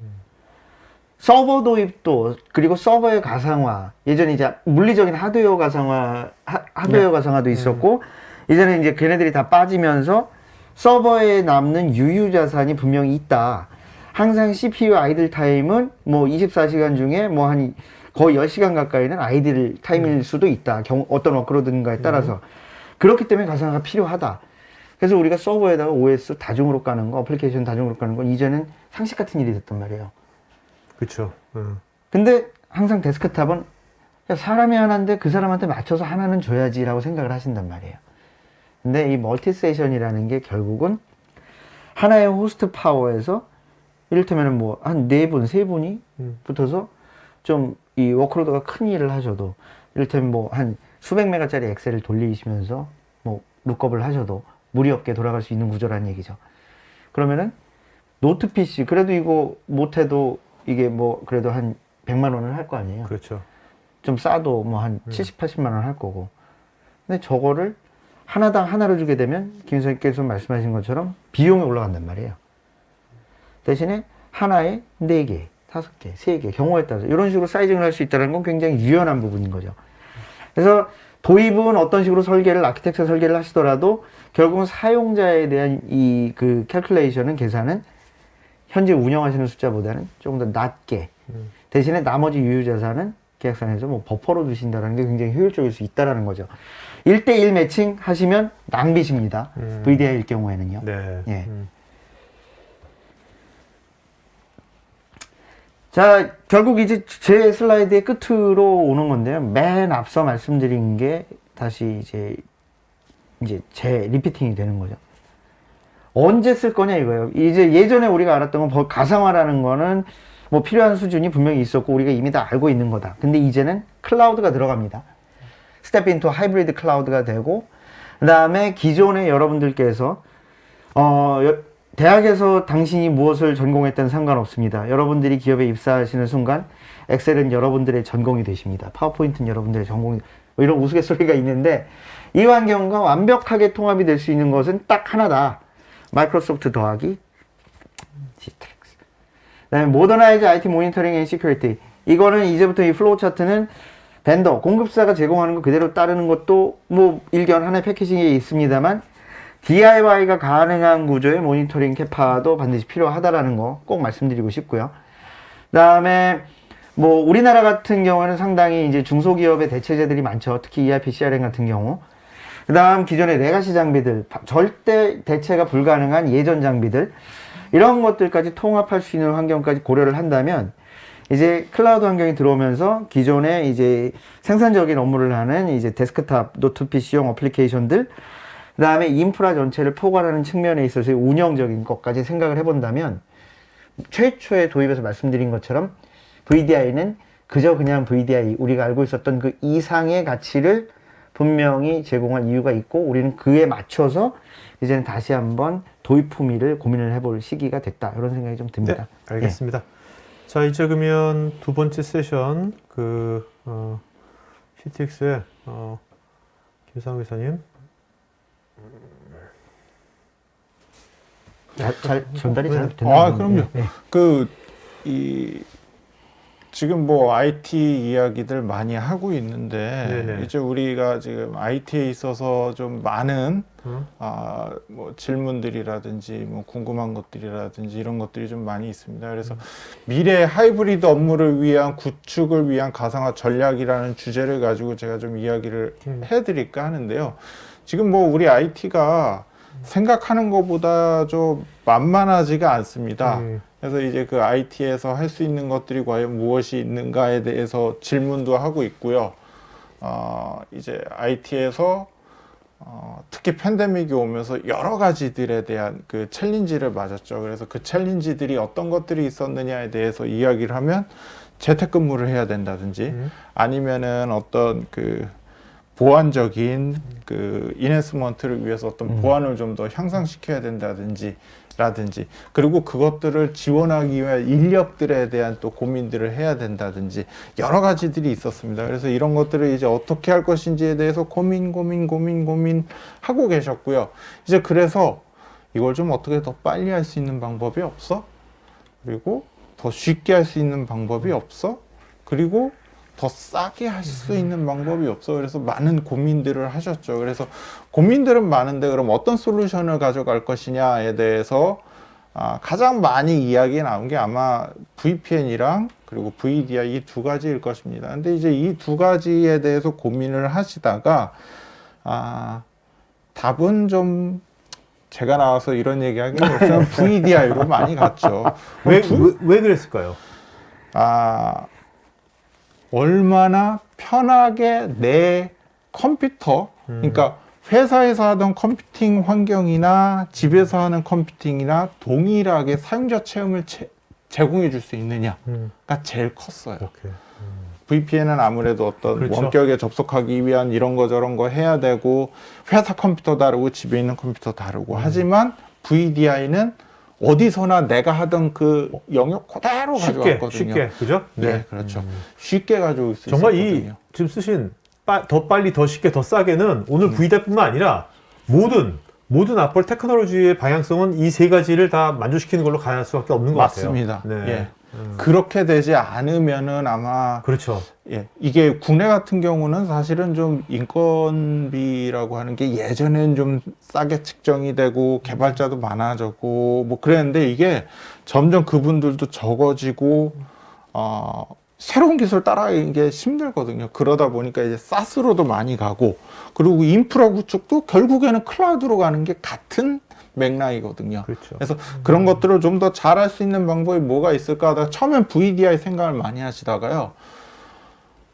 서버 도입도 그리고 서버의 가상화 예전에 이제 물리적인 하드웨어 가상화도 있었고 이제는 이제 걔네들이 다 빠지면서 서버에 남는 유유 자산이 분명히 있다. 항상 CPU 아이들 타임은 뭐 24시간 중에 뭐 한 거의 10시간 가까이는 아이들 타임일 수도 있다. 어떤 워크로드인가에 따라서. 그렇기 때문에 가상화가 필요하다. 그래서 우리가 서버에다가 OS 다중으로 까는 거, 어플리케이션 다중으로 까는 건 이제는 상식 같은 일이 됐단 말이에요. 그렇죠. 근데 항상 데스크탑은 야, 사람이 하나인데 그 사람한테 맞춰서 하나는 줘야지라고 생각을 하신단 말이에요. 근데 이 멀티세션이라는 게 결국은 하나의 호스트 파워에서 이를테면 뭐 한 4분, 3분이 붙어서 좀 이 워크로드가 큰 일을 하셔도 이를테면 뭐 한 수백 메가짜리 엑셀을 돌리시면서 뭐 룩업을 하셔도 무리 없게 돌아갈 수 있는 구조라는 얘기죠. 그러면은 노트 PC 그래도 이거 못해도 이게 뭐 그래도 한 100만 원을 할 거 아니에요. 그렇죠. 좀 싸도 뭐 한 70, 80만 원 할 거고. 근데 저거를 하나당 하나로 주게 되면 김 선생님께서 말씀하신 것처럼 비용이 올라간단 말이에요. 대신에 하나에 4개, 5개, 3개 경우에 따라서 이런 식으로 사이징을 할 수 있다는 건 굉장히 유연한 부분인 거죠. 그래서 도입은 어떤 식으로 설계를 아키텍처 설계를 하시더라도 결국은 사용자에 대한 이 그 캘큘레이션은 계산은 현재 운영하시는 숫자보다는 조금 더 낮게 대신에 나머지 유효자산은 계약상에서 뭐 버퍼로 두신다는 게 굉장히 효율적일 수 있다라는 거죠. 1대1 매칭 하시면 낭비십니다. VDI일 경우에는요. 네. 예. 자, 결국 이제 제 슬라이드의 끝으로 오는 건데요. 맨 앞서 말씀드린 게 다시 이제 이제 리피팅이 되는 거죠. 언제 쓸 거냐 이거예요. 이제 예전에 우리가 알았던 건 가상화라는 거는 뭐 필요한 수준이 분명히 있었고 우리가 이미 다 알고 있는 거다. 근데 이제는 클라우드가 들어갑니다. 스텝 인투 하이브리드 클라우드가 되고, 그 다음에 기존에 여러분들께서 대학에서 당신이 무엇을 전공했든 상관없습니다. 여러분들이 기업에 입사하시는 순간 엑셀은 여러분들의 전공이 되십니다. 파워포인트는 여러분들의 전공이, 뭐 이런 우스갯소리가 있는데, 이 환경과 완벽하게 통합이 될 수 있는 것은 딱 하나다. 마이크로소프트 더하기 지트렉스. 그다음에 모더나이즈 IT 모니터링 앤 시큐리티. 이거는 이제부터 이 플로우 차트는 벤더, 공급사가 제공하는 거 그대로 따르는 것도 뭐 일견 하나의 패키징에 있습니다만, DIY가 가능한 구조의 모니터링 캐파도 반드시 필요하다라는 거 꼭 말씀드리고 싶고요. 그다음에 뭐 우리나라 같은 경우는 상당히 이제 중소기업의 대체제들이 많죠. 특히 ERP, CRM 같은 경우. 그다음 기존의 레가시 장비들, 절대 대체가 불가능한 예전 장비들, 이런 것들까지 통합할 수 있는 환경까지 고려를 한다면, 이제 클라우드 환경이 들어오면서 기존에 이제 생산적인 업무를 하는 이제 데스크탑, 노트 PC용 어플리케이션들, 그 다음에 인프라 전체를 포괄하는 측면에 있어서의 운영적인 것까지 생각을 해본다면, 최초에 도입해서 말씀드린 것처럼 VDI는 그저 그냥 VDI, 우리가 알고 있었던 그 이상의 가치를 분명히 제공할 이유가 있고, 우리는 그에 맞춰서 이제는 다시 한번 도입 품위를 고민을 해볼 시기가 됐다. 이런 생각이 좀 듭니다. 네, 알겠습니다. 자, 이제 그러면 두 번째 세션 CTX의 김상우 이사님. 잘 전달이 잘 되나요? 아, 그럼요. 네. 지금 뭐 IT 이야기들 많이 하고 있는데, 네네. 이제 우리가 지금 IT에 있어서 좀 많은 뭐 질문들이라든지 뭐 궁금한 것들이라든지 이런 것들이 좀 많이 있습니다. 그래서 미래 하이브리드 업무를 위한 구축을 위한 가상화 전략이라는 주제를 가지고 제가 좀 이야기를 해드릴까 하는데요. 지금 뭐 우리 IT가 생각하는 것보다 좀 만만하지가 않습니다. 그래서 이제 그 IT에서 할 수 있는 것들이 과연 무엇이 있는가에 대해서 질문도 하고 있고요. 이제 IT에서 특히 팬데믹이 오면서 여러 가지들에 대한 그 챌린지를 맞았죠. 그래서 그 챌린지들이 어떤 것들이 있었느냐에 대해서 이야기를 하면 재택근무를 해야 된다든지, 아니면은 어떤 그 보완적인 그 인핸스먼트를 위해서 어떤 보안을 좀 더 향상시켜야 된다든지 그리고 그것들을 지원하기 위한 인력들에 대한 또 고민들을 해야 된다든지 여러 가지들이 있었습니다. 그래서 이런 것들을 이제 어떻게 할 것인지에 대해서 고민하고 계셨고요. 이제 그래서 이걸 좀 어떻게 더 빨리 할 수 있는 방법이 없어? 그리고 더 쉽게 할 수 있는 방법이 없어? 그리고 더 싸게 할 수 있는 방법이 없어. 그래서 많은 고민들을 하셨죠. 그래서 고민들은 많은데 그럼 어떤 솔루션을 가져갈 것이냐에 대해서 가장 많이 이야기 나온 게 아마 VPN이랑 그리고 VDI 이 두 가지일 것입니다. 근데 이제 이 두 가지에 대해서 고민을 하시다가 답은 좀 제가 나와서 이런 얘기하기는 없지만 VDI로 많이 갔죠. 왜 그랬을까요? 얼마나 편하게 내 컴퓨터, 그러니까 회사에서 하던 컴퓨팅 환경이나 집에서 하는 컴퓨팅이나 동일하게 사용자 체험을 제공해 줄 수 있느냐가 제일 컸어요. VPN은 아무래도 어떤 그렇죠. 원격에 접속하기 위한 이런 거 저런 거 해야 되고, 회사 컴퓨터 다르고 집에 있는 컴퓨터 다르고 하지만 VDI는 어디서나 내가 하던 그 영역 그대로 가져왔거든요. 쉽게, 그죠? 네, 그렇죠. 쉽게 가져올 수 정말 있었거든요. 지금 쓰신 더 빨리, 더 쉽게, 더 싸게는 오늘 VDI뿐만 아니라 모든 애플 테크놀로지의 방향성은 이 세 가지를 다 만족시키는 걸로 갈 수밖에 없는 것 맞습니다. 같아요. 네. 예. 그렇게 되지 않으면은 아마 그렇죠. 예, 이게 국내 같은 경우는 사실은 좀 인건비라고 하는 게 예전엔 좀 싸게 측정이 되고 개발자도 많아졌고 뭐 그랬는데 이게 점점 그분들도 적어지고 새로운 기술 따라가는 게 힘들거든요. 그러다 보니까 이제 SaaS로도 많이 가고, 그리고 인프라 구축도 결국에는 클라우드로 가는 게 같은 맥락이거든요. 그렇죠. 그래서 그런 것들을 좀 더 잘할 수 있는 방법이 뭐가 있을까 하다가 처음엔 VDI 생각을 많이 하시다가요.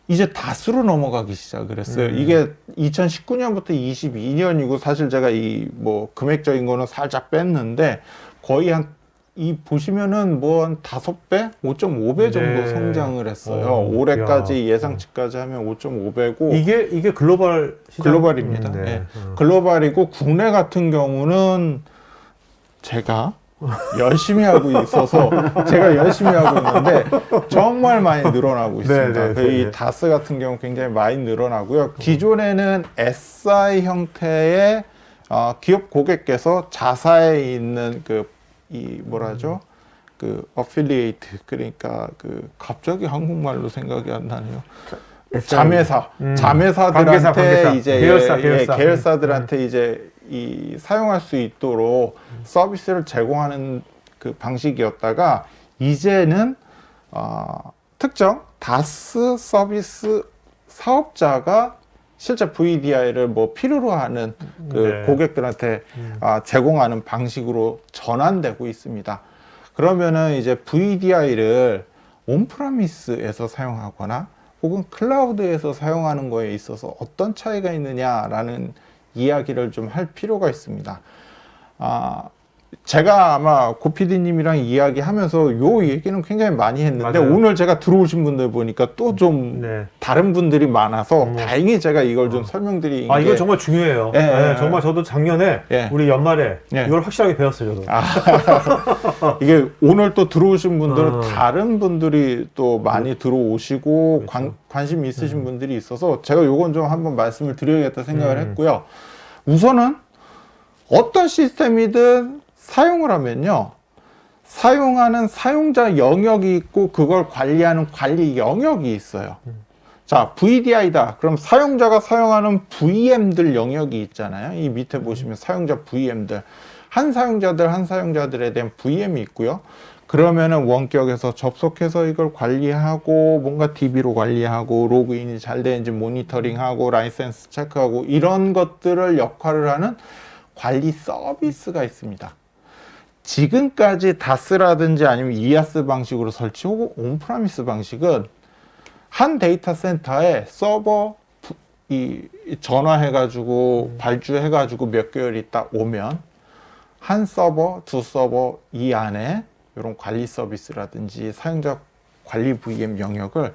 이제 다스로 넘어가기 시작을 했어요. 이게 2019년부터 22년이고 사실 제가 이 뭐 금액적인 거는 살짝 뺐는데 거의 이 보시면은 뭐 한 5배, 5.5배 정도 네. 성장을 했어요. 올해까지 야. 예상치까지 하면 5.5배고 이게 글로벌 시장? 글로벌입니다. 네. 예. 글로벌이고 국내 같은 경우는 제가 열심히 하고 있어서 제가 열심히 하고 있는데 정말 많이 늘어나고 있습니다. 네, 네, 네, 이 네. 다스 같은 경우 굉장히 많이 늘어나고요. 기존에는 SI 형태의 기업 고객께서 자사에 있는 이 뭐라죠? 그 어필리에이트 그러니까 갑자기 한국말로 생각이 안 나네요. 자매사들한테 관계사. 이제 계열사들한테 이제 사용할 수 있도록 서비스를 제공하는 그 방식이었다가 이제는 특정 다스 서비스 사업자가 실제 VDI를 뭐 필요로 하는 네. 고객들한테 제공하는 방식으로 전환되고 있습니다. 그러면은 이제 VDI를 온프라미스에서 사용하거나 혹은 클라우드에서 사용하는 거에 있어서 어떤 차이가 있느냐라는 이야기를 좀 할 필요가 있습니다. 제가 아마 고피디님이랑 이야기하면서 요 얘기는 굉장히 많이 했는데 맞아요. 오늘 제가 들어오신 분들 보니까 또 좀 네. 다른 분들이 많아서 다행히 제가 이걸 좀 설명드리는 게 이거 정말 중요해요. 예, 네, 예, 정말 저도 작년에 예. 우리 연말에 예. 이걸 확실하게 배웠어요, 저도. 이게 오늘 또 들어오신 분들은 어. 다른 분들이 또 많이 들어오시고 그렇죠. 관심 있으신 분들이 있어서 제가 요건 좀 한번 말씀을 드려야겠다 생각을 음. 했고요. 우선은 어떤 시스템이든 사용을 하면요. 사용하는 사용자 영역이 있고 그걸 관리하는 관리 영역이 있어요. 자, VDI다. 그럼 사용자가 사용하는 VM들 영역이 있잖아요. 이 밑에 보시면 사용자 VM들. 한 사용자들에 대한 VM이 있고요. 그러면은 원격에서 접속해서 이걸 관리하고 뭔가 DB로 관리하고 로그인이 잘 되는지 모니터링하고 라이센스 체크하고 이런 것들을 역할을 하는 관리 서비스가 있습니다. 지금까지 다스라든지 아니면 이아스 방식으로 설치 혹은 온프라미스 방식은 한 데이터 센터에 서버 전화해가지고 발주해가지고 몇 개월 있다 오면 한 서버, 두 서버 이 안에 이런 관리 서비스라든지 사용자 관리 VM 영역을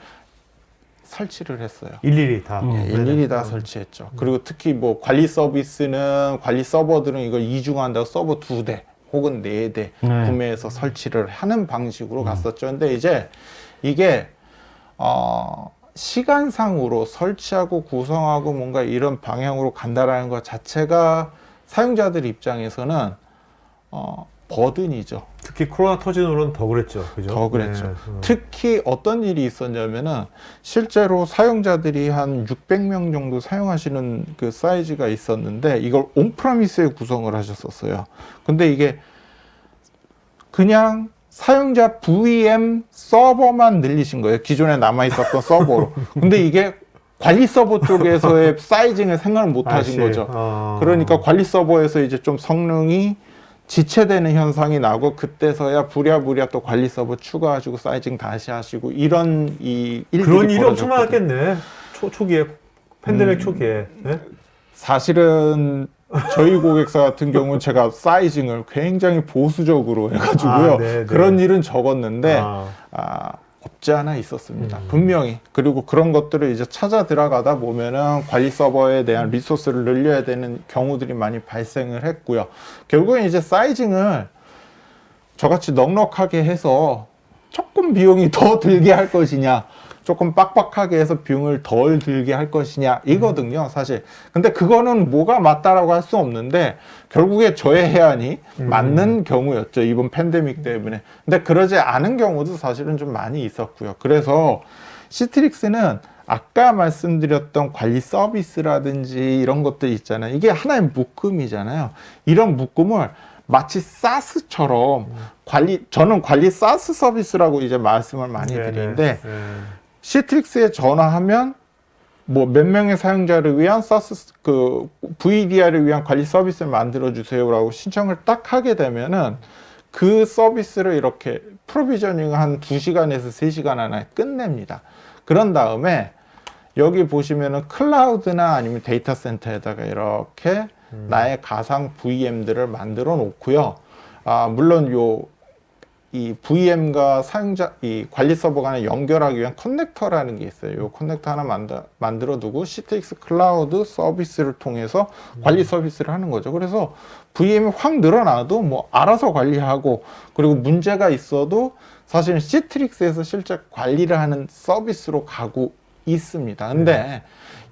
설치를 했어요. 일일이 다. 예, 일일이 다 설치했죠. 그리고 특히 뭐 관리 서비스는 관리 서버들은 이걸 이중한다고 서버 2대 혹은 4대 구매해서 설치를 하는 방식으로 갔었죠. 근데 이제 이게 시간상으로 설치하고 구성하고 뭔가 이런 방향으로 간다라는 것 자체가 사용자들 입장에서는 버든이죠. 특히 코로나 터진 후로는 더 그랬죠. 그죠? 더 그랬죠. 네. 특히 어떤 일이 있었냐면은 실제로 사용자들이 한 600명 정도 사용하시는 그 사이즈가 있었는데 이걸 온프라미스에 구성을 하셨었어요. 근데 이게 그냥 사용자 VM 서버만 늘리신 거예요. 기존에 남아 있었던 서버로. 근데 이게 관리 서버 쪽에서의 사이징을 생각을 못 하신 거죠. 그러니까 관리 서버에서 이제 좀 성능이 지체되는 현상이 나고 그때서야 부랴부랴 또 관리 서버 추가하시고 사이징 다시 하시고 이런 일들이 그런 일이 엄청 벌어졌거든요. 많았겠네. 초기에 팬데믹 초기에. 네? 사실은 저희 고객사 같은 경우는 제가 사이징을 굉장히 보수적으로 해가지고요. 네. 그런 일은 적었는데 아. 없지 않아 있었습니다. 분명히. 그리고 그런 것들을 이제 찾아 들어가다 보면은 관리 서버에 대한 리소스를 늘려야 되는 경우들이 많이 발생을 했고요. 결국엔 이제 사이징을 저같이 넉넉하게 해서 조금 비용이 더 들게 할 것이냐, 조금 빡빡하게 해서 비용을 덜 들게 할 것이냐 이거든요, 사실. 근데 그거는 뭐가 맞다라고 할 수 없는데 결국에 저의 해안이 맞는 경우였죠, 이번 팬데믹 때문에. 근데 그러지 않은 경우도 사실은 좀 많이 있었고요. 그래서 시트릭스는 아까 말씀드렸던 관리 서비스라든지 이런 것들 있잖아요. 이게 하나의 묶음이잖아요. 이런 묶음을 마치 사스처럼 저는 관리 사스 서비스라고 이제 말씀을 많이 드리는데 시트릭스에 전화하면 뭐 몇 명의 사용자를 위한 사스 VDI를 위한 관리 서비스를 만들어 주세요라고 신청을 딱 하게 되면은 그 서비스를 이렇게 프로비저닝 한 2시간에서 3시간 안에 끝냅니다. 그런 다음에 여기 보시면은 클라우드나 아니면 데이터 센터에다가 이렇게 나의 가상 VM들을 만들어 놓고요. 물론 이 VM과 사용자, 이 관리 서버 간에 연결하기 위한 커넥터라는 게 있어요. 이 커넥터 하나 만들어 두고 CTX 클라우드 서비스를 통해서 관리 서비스를 하는 거죠. 그래서 VM이 확 늘어나도 뭐 알아서 관리하고, 그리고 문제가 있어도 사실은 시트릭스에서 실제 관리를 하는 서비스로 가고 있습니다. 근데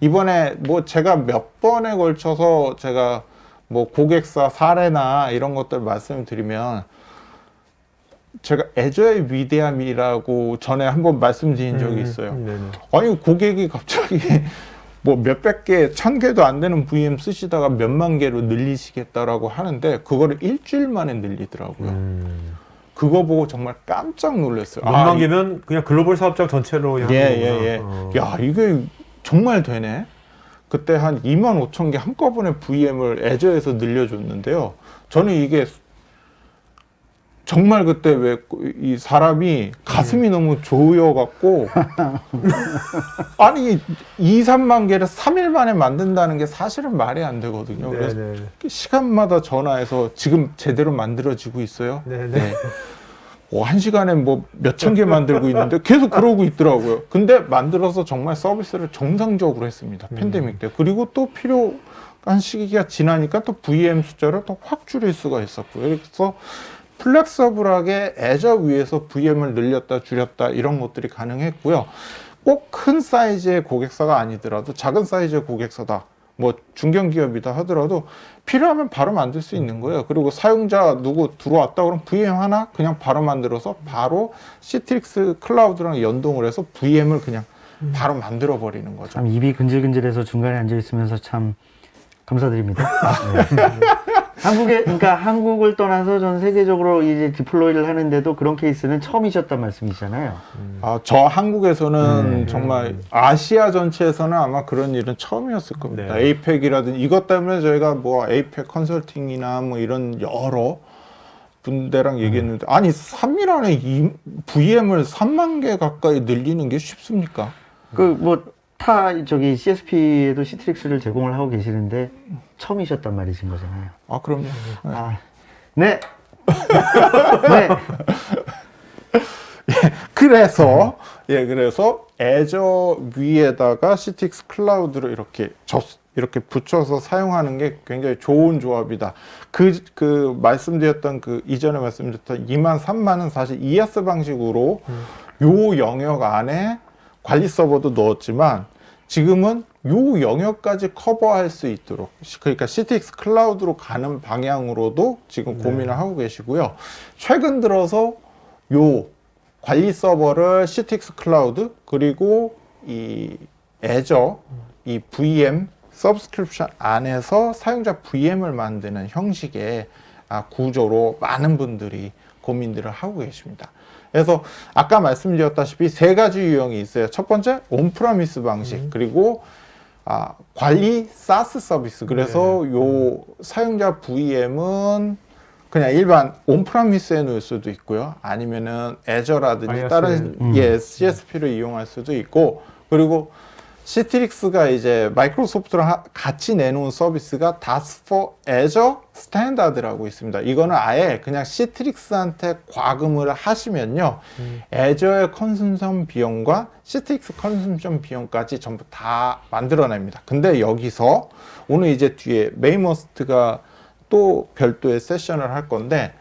이번에 뭐 제가 몇 번에 걸쳐서 제가 뭐 고객사 사례나 이런 것들 말씀을 드리면, 제가 애저의 위대함이라고 전에 한번 말씀드린 적이 있어요. 아니, 고객이 갑자기 뭐 몇백 개, 1000개도 안 되는 VM 쓰시다가 몇만 개로 늘리시겠다라고 하는데, 그거를 일주일 만에 늘리더라고요. 그거 보고 정말 깜짝 놀랐어요. 몇만 개면 그냥 글로벌 사업장 전체로 그냥 예. 야, 이게 정말 되네. 그때 한 25,000개 한꺼번에 VM을 애저에서 늘려줬는데요. 저는 이게 정말 그때 왜 이 사람이 가슴이 너무 조여갖고 아니 2, 3만 개를 3일 만에 만든다는 게 사실은 말이 안 되거든요. 그래서 시간마다 전화해서 지금 제대로 만들어지고 있어요. 네. 한 시간에 뭐 몇천 개 만들고 있는데 계속 그러고 있더라고요. 근데 만들어서 정말 서비스를 정상적으로 했습니다. 팬데믹 때. 그리고 또 필요한 시기가 지나니까 또 VM 숫자를 또 확 줄일 수가 있었고요. 그래서 플렉서블하게 애저 위에서 VM을 늘렸다 줄였다 이런 것들이 가능했고요. 꼭 큰 사이즈의 고객사가 아니더라도 작은 사이즈의 고객사다, 뭐 중견기업이다 하더라도 필요하면 바로 만들 수 있는 거예요. 그리고 사용자 누구 들어왔다 그러면 VM 하나 그냥 바로 만들어서 바로 시트릭스 클라우드랑 연동을 해서 VM을 그냥 바로 만들어 버리는 거죠. 참 입이 근질근질해서 중간에 앉아 있으면서 참 감사드립니다. 그러니까 한국을 떠나서 전 세계적으로 이제 디플로이를 하는데도 그런 케이스는 처음이셨단 말씀이잖아요. 저 한국에서는 정말 아시아 전체에서는 아마 그런 일은 처음이었을 겁니다. 에이펙이라든지 이것 때문에 저희가 뭐 에이펙 컨설팅이나 뭐 이런 여러 분들랑 얘기했는데, 아니 3일 안에 VM을 3만 개 가까이 늘리는 게 쉽습니까? 저기 CSP에도 시트릭스를 제공을 하고 계시는데 처음이셨단 말이신 거잖아요. 그럼요. 네. 그래서 애저 위에다가 CTX 클라우드를 이렇게 붙여서 사용하는 게 굉장히 좋은 조합이다. 말씀드렸던 이전에 말씀드렸던 2만, 3만은 사실 이아스 방식으로 요 영역 안에 관리 서버도 넣었지만, 지금은 요 영역까지 커버할 수 있도록, 그러니까 CTX 클라우드로 가는 방향으로도 지금 고민을 하고 계시고요. 최근 들어서 요 관리 서버를 CTX 클라우드 그리고 이 애저 이 VM 서브스크립션 안에서 사용자 VM을 만드는 형식의 구조로 많은 분들이 고민들을 하고 계십니다. 그래서 아까 말씀드렸다시피 세 가지 유형이 있어요. 첫 번째 온프라미스 방식, 그리고 관리 사스 서비스. 그래서 요 사용자 VM은 그냥 일반 온프라미스에 놓을 수도 있고요. 아니면은 애저라든지 다른 CSP를 이용할 수도 있고, 그리고 시트릭스가 이제 마이크로소프트랑 같이 내놓은 서비스가 DaaS for Azure 스탠다드라고 있습니다. 이거는 아예 그냥 시트릭스한테 과금을 하시면요, 애저의 컨섬션 비용과 시트릭스 컨섬션 비용까지 전부 다 만들어냅니다. 근데 여기서 오늘 이제 뒤에 메이머스트가 또 별도의 세션을 할 건데,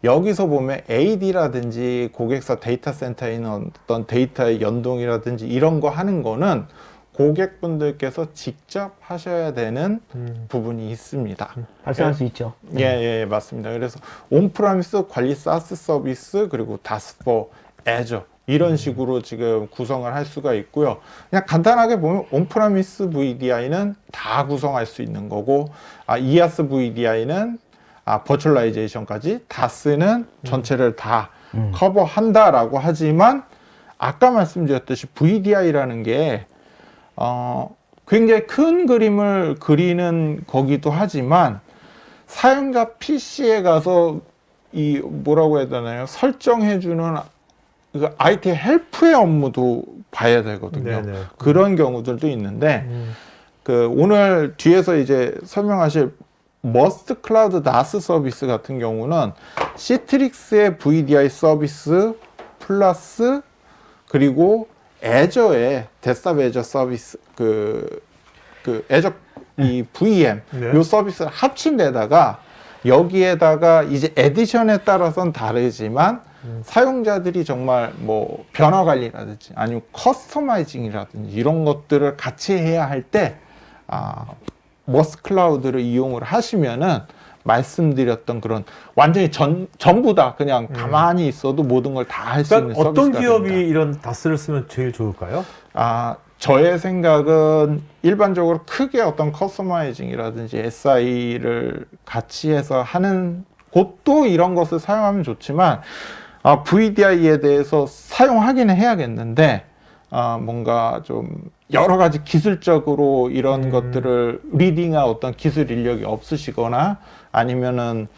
여기서 보면 AD라든지 고객사 데이터 센터에 있는 어떤 데이터의 연동이라든지 이런 거 하는 거는 고객분들께서 직접 하셔야 되는 부분이 있습니다. 발생할 수 있죠. 예, 맞습니다. 그래서 온프라미스 관리 사스 서비스 그리고 DaaS for Azure 이런 식으로 지금 구성을 할 수가 있고요. 그냥 간단하게 보면 온프라미스 VDI는 다 구성할 수 있는 거고, 이아스 VDI는 버추얼라이제이션까지, DaaS는 전체를 다 커버한다라고 하지만, 아까 말씀드렸듯이 VDI라는 게 굉장히 큰 그림을 그리는 거기도 하지만, 사용자 PC에 가서 뭐라고 해야 되나요? 설정해주는 이거 IT 헬프의 업무도 봐야 되거든요. 네네. 그런 경우들도 있는데 음. 그 오늘 뒤에서 이제 설명하실 머스트 클라우드 나스 서비스 같은 경우는 시트릭스의 VDI 서비스 플러스 그리고 애저의 데스탑 애저 서비스 그 애저 이 VM 네. 요 서비스를 합친 데다가 여기에다가 이제 에디션에 따라서는 다르지만 사용자들이 정말 뭐 변화 관리라든지 아니면 커스터마이징이라든지 이런 것들을 같이 해야 할 때 머스 클라우드를 이용을 하시면은 말씀드렸던 그런 완전히 전부 다 그냥 가만히 있어도 모든 걸 다 할 수 있는 그러니까 어떤 서비스가 기업이 됩니다. 이런 다스를 쓰면 제일 좋을까요? 저의 생각은 일반적으로 크게 어떤 커스터마이징이라든지 SI를 같이 해서 하는 곳도 이런 것을 사용하면 좋지만 VDI에 대해서 사용하기는 해야겠는데 뭔가 좀 여러 가지 기술적으로 이런 것들을 리딩할 어떤 기술 인력이 없으시거나 아니면은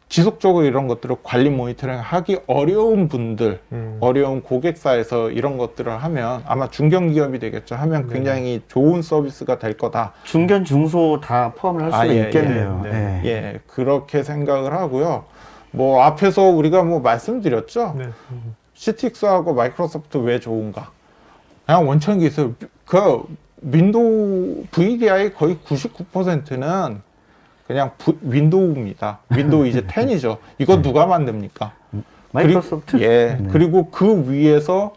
지속적으로 이런 것들을 관리 모니터링 하기 어려운 분들, 어려운 고객사에서 이런 것들을 하면 아마 중견기업이 되겠죠. 하면 굉장히 좋은 서비스가 될 거다. 중견, 중소 다 포함을 할 수가 예, 있겠네요. 예, 예. 예, 그렇게 생각을 하고요. 뭐 앞에서 우리가 뭐 말씀드렸죠. 네. 시틱스하고 마이크로소프트 왜 좋은가? 그냥 원천 기술. 그 윈도우 VDI 거의 99%는 그냥 윈도우입니다. 윈도우 이제 10이죠. 이거 누가 만듭니까? 마이크로소프트? 예. 네. 그리고 그 위에서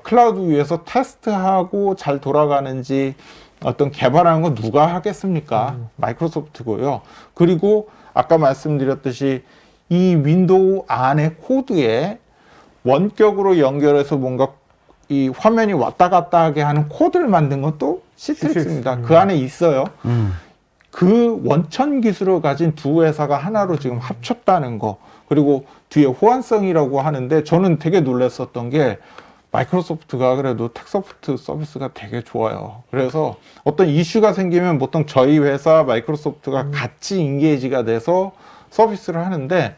클라우드 위에서 테스트하고 잘 돌아가는지 어떤 개발하는 거 누가 하겠습니까? 마이크로소프트고요. 그리고 아까 말씀드렸듯이 이 윈도우 안에 코드에 원격으로 연결해서 뭔가 이 화면이 왔다 갔다 하게 하는 코드를 만든 것도 시트릭스입니다. 그 안에 있어요. 그 원천 기술을 가진 두 회사가 하나로 지금 합쳤다는 거. 그리고 뒤에 호환성이라고 하는데 저는 되게 놀랐었던 게 마이크로소프트가 그래도 텍소프트 서비스가 되게 좋아요. 그래서 어떤 이슈가 생기면 보통 저희 회사 마이크로소프트가 같이 인게이지가 돼서 서비스를 하는데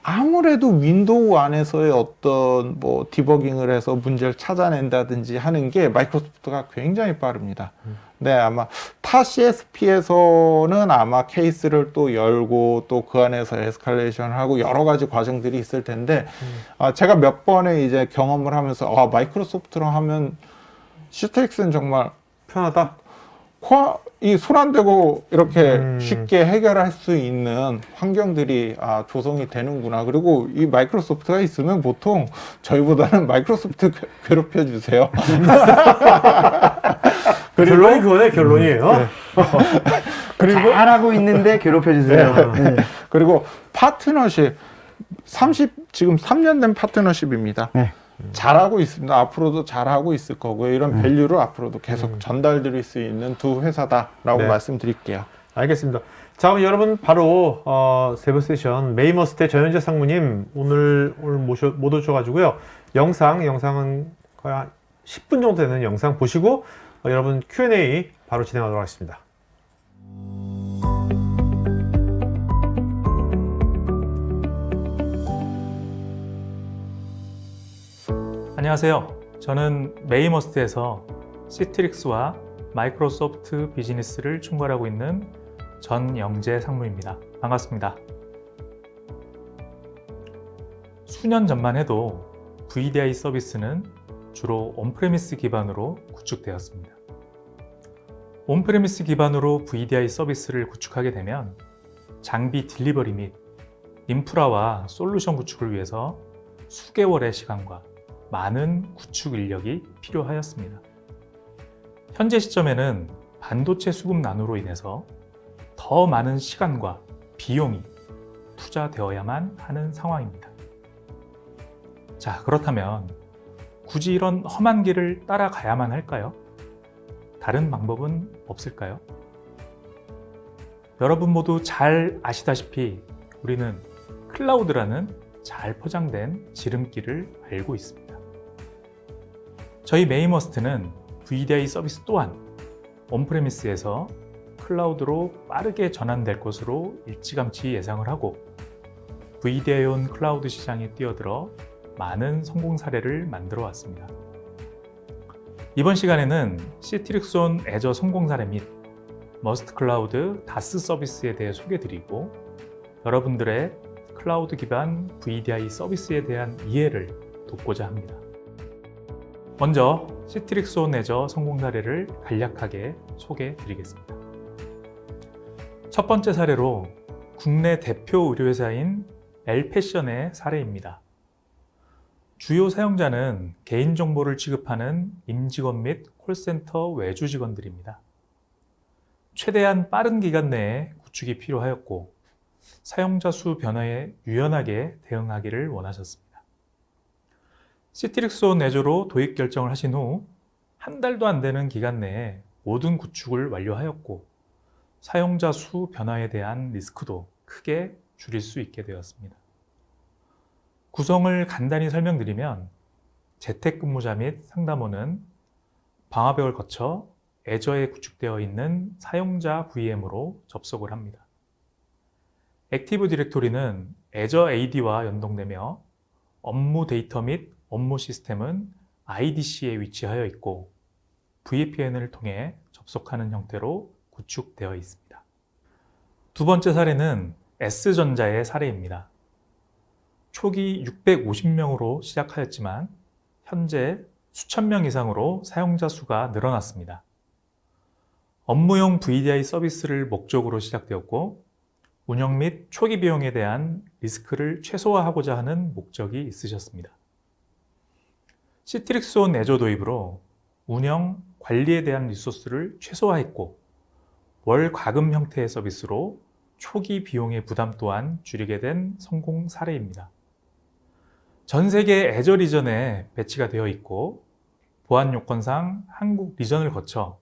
아무래도 윈도우 안에서의 어떤 뭐 디버깅을 해서 문제를 찾아낸다든지 하는 게 마이크로소프트가 굉장히 빠릅니다. 네, 아마 타 CSP에서는 아마 케이스를 또 열고 또 그 안에서 에스컬레이션을 하고 여러 가지 과정들이 있을 텐데 제가 몇 번의 이제 경험을 하면서 마이크로소프트랑 하면 시트릭스는 정말 편하다. 이 손 안 대고 이렇게 쉽게 해결할 수 있는 환경들이 조성이 되는구나. 그리고 이 마이크로소프트가 있으면 보통 저희보다는 마이크로소프트 괴롭혀 주세요. 결론이 그거네, 결론이에요. 네. 그리고 잘하고 있는데 괴롭혀주세요. 네. 그리고 파트너십 지금 3년 된 파트너십입니다. 네. 잘하고 있습니다. 앞으로도 잘하고 있을 거고요. 이런 밸류를 앞으로도 계속 전달드릴 수 있는 두 회사다라고 네. 말씀드릴게요. 알겠습니다. 자, 그럼 여러분 바로 세븐 세션 메이머스테 전현재 상무님 오늘 못 오셔가지고요. 영상은 거의 한 10분 정도 되는 영상 보시고 여러분 Q&A 바로 진행하도록 하겠습니다. 안녕하세요. 저는 메이머스트에서 시트릭스와 마이크로소프트 비즈니스를 총괄하고 있는 전영재 상무입니다. 반갑습니다. 수년 전만 해도 VDI 서비스는 주로 온프레미스 기반으로 구축되었습니다. 온프레미스 기반으로 VDI 서비스를 구축하게 되면 장비 딜리버리 및 인프라와 솔루션 구축을 위해서 수개월의 시간과 많은 구축 인력이 필요하였습니다. 현재 시점에는 반도체 수급 난으로 인해서 더 많은 시간과 비용이 투자되어야만 하는 상황입니다. 자, 그렇다면 굳이 이런 험한 길을 따라가야만 할까요? 다른 방법은 없을까요? 여러분 모두 잘 아시다시피 우리는 클라우드라는 잘 포장된 지름길을 알고 있습니다. 저희 메이머스트는 VDI 서비스 또한 온프레미스에서 클라우드로 빠르게 전환될 것으로 일찌감치 예상을 하고 VDI 온 클라우드 시장에 뛰어들어 많은 성공 사례를 만들어 왔습니다. 이번 시간에는 시트릭스온 애저 성공 사례 및 머스트 클라우드 다스 서비스에 대해 소개드리고 여러분들의 클라우드 기반 VDI 서비스에 대한 이해를 돕고자 합니다. 먼저 시트릭스온 애저 성공 사례를 간략하게 소개드리겠습니다. 첫 번째 사례로 국내 대표 의료회사인 엘패션의 사례입니다. 주요 사용자는 개인정보를 취급하는 임직원 및 콜센터 외주 직원들입니다. 최대한 빠른 기간 내에 구축이 필요하였고 사용자 수 변화에 유연하게 대응하기를 원하셨습니다. 시트릭스온 애저로 도입 결정을 하신 후 한 달도 안 되는 기간 내에 모든 구축을 완료하였고 사용자 수 변화에 대한 리스크도 크게 줄일 수 있게 되었습니다. 구성을 간단히 설명드리면 재택근무자 및 상담원은 방화벽을 거쳐 애저에 구축되어 있는 사용자 VM으로 접속을 합니다. 액티브 디렉토리는 애저 AD와 연동되며 업무 데이터 및 업무 시스템은 IDC에 위치하여 있고 VPN을 통해 접속하는 형태로 구축되어 있습니다. 두 번째 사례는 S전자의 사례입니다. 초기 650명으로 시작하였지만 현재 수천 명 이상으로 사용자 수가 늘어났습니다. 업무용 VDI 서비스를 목적으로 시작되었고 운영 및 초기 비용에 대한 리스크를 최소화하고자 하는 목적이 있으셨습니다. 시트릭스온 애저 도입으로 운영, 관리에 대한 리소스를 최소화했고 월 과금 형태의 서비스로 초기 비용의 부담 또한 줄이게 된 성공 사례입니다. 전 세계 애저 리전에 배치가 되어 있고 보안 요건상 한국 리전을 거쳐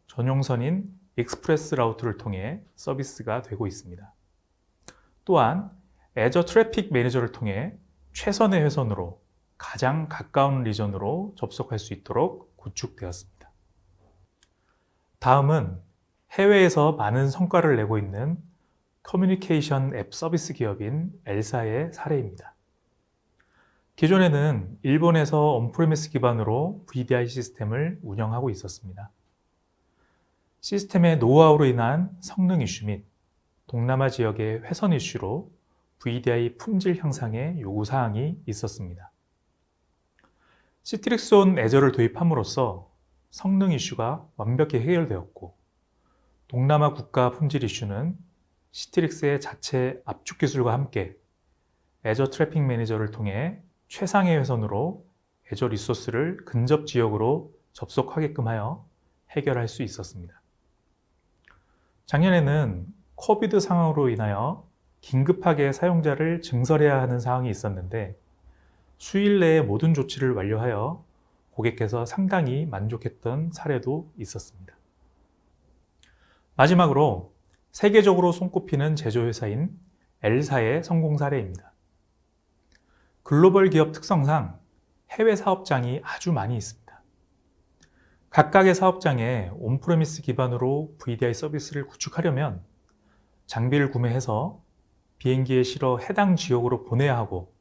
전용선인 익스프레스 라우트를 통해 서비스가 되고 있습니다. 또한 애저 트래픽 매니저를 통해 최선의 회선으로 가장 가까운 리전으로 접속할 수 있도록 구축되었습니다. 다음은 해외에서 많은 성과를 내고 있는 커뮤니케이션 앱 서비스 기업인 엘사의 사례입니다. 기존에는 일본에서 온프레미스 기반으로 VDI 시스템을 운영하고 있었습니다. 시스템의 노하우로 인한 성능 이슈 및 동남아 지역의 회선 이슈로 VDI 품질 향상의 요구사항이 있었습니다. 시트릭스온 애저를 도입함으로써 성능 이슈가 완벽히 해결되었고 동남아 국가 품질 이슈는 시트릭스의 자체 압축 기술과 함께 애저 트래픽 매니저를 통해 최상의 회선으로 애저 리소스를 근접 지역으로 접속하게끔 하여 해결할 수 있었습니다. 작년에는 코비드 상황으로 인하여 긴급하게 사용자를 증설해야 하는 상황이 있었는데 수일 내에 모든 조치를 완료하여 고객께서 상당히 만족했던 사례도 있었습니다. 마지막으로 세계적으로 손꼽히는 제조회사인 L사의 성공 사례입니다. 글로벌 기업 특성상 해외 사업장이 아주 많이 있습니다. 각각의 사업장에 온프레미스 기반으로 VDI 서비스를 구축하려면 장비를 구매해서 비행기에 실어 해당 지역으로 보내야 하고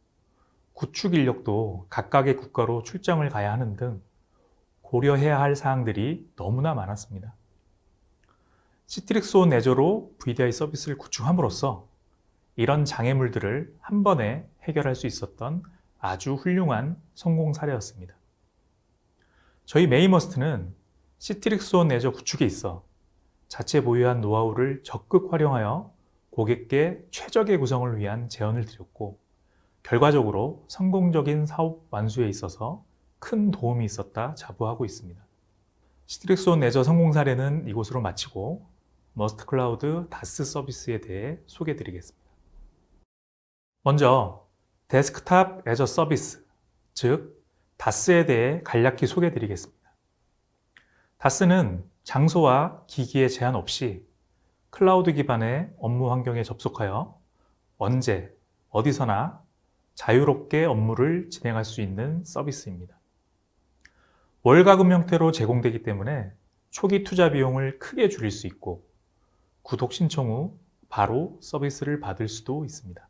구축 인력도 각각의 국가로 출장을 가야 하는 등 고려해야 할 사항들이 너무나 많았습니다. 시트릭스온 애저로 VDI 서비스를 구축함으로써 이런 장애물들을 한 번에 해결할 수 있었던 아주 훌륭한 성공 사례였습니다. 저희 메이머스트는 시트릭스온 애저 구축에 있어 자체 보유한 노하우를 적극 활용하여 고객께 최적의 구성을 위한 제언을 드렸고 결과적으로 성공적인 사업 완수에 있어서 큰 도움이 있었다 자부하고 있습니다. 시트릭스온 애저 성공 사례는 이곳으로 마치고 머스트 클라우드 다스 서비스에 대해 소개드리겠습니다. 먼저 데스크탑 애저 서비스, 즉 다스에 대해 간략히 소개드리겠습니다. 다스는 장소와 기기의 제한 없이 클라우드 기반의 업무 환경에 접속하여 언제, 어디서나 자유롭게 업무를 진행할 수 있는 서비스입니다. 월가금 형태로 제공되기 때문에 초기 투자 비용을 크게 줄일 수 있고 구독 신청 후 바로 서비스를 받을 수도 있습니다.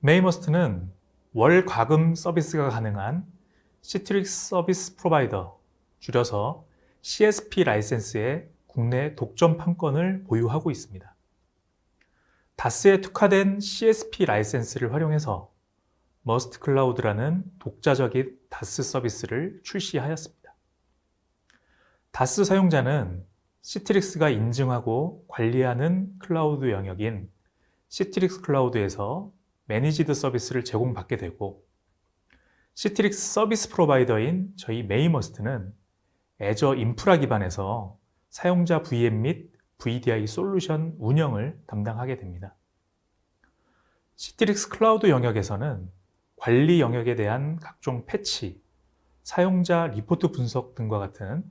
메이머스트는 월 과금 서비스가 가능한 시트릭스 서비스 프로바이더, 줄여서 CSP 라이센스의 국내 독점 판권을 보유하고 있습니다. 다스에 특화된 CSP 라이센스를 활용해서 머스트 클라우드라는 독자적인 다스 서비스를 출시하였습니다. 다스 사용자는 시트릭스가 인증하고 관리하는 클라우드 영역인 시트릭스 클라우드에서 매니지드 서비스를 제공받게 되고, 시트릭스 서비스 프로바이더인 저희 메이머스트는 애저 인프라 기반에서 사용자 VM 및 VDI 솔루션 운영을 담당하게 됩니다. 시트릭스 클라우드 영역에서는 관리 영역에 대한 각종 패치, 사용자 리포트 분석 등과 같은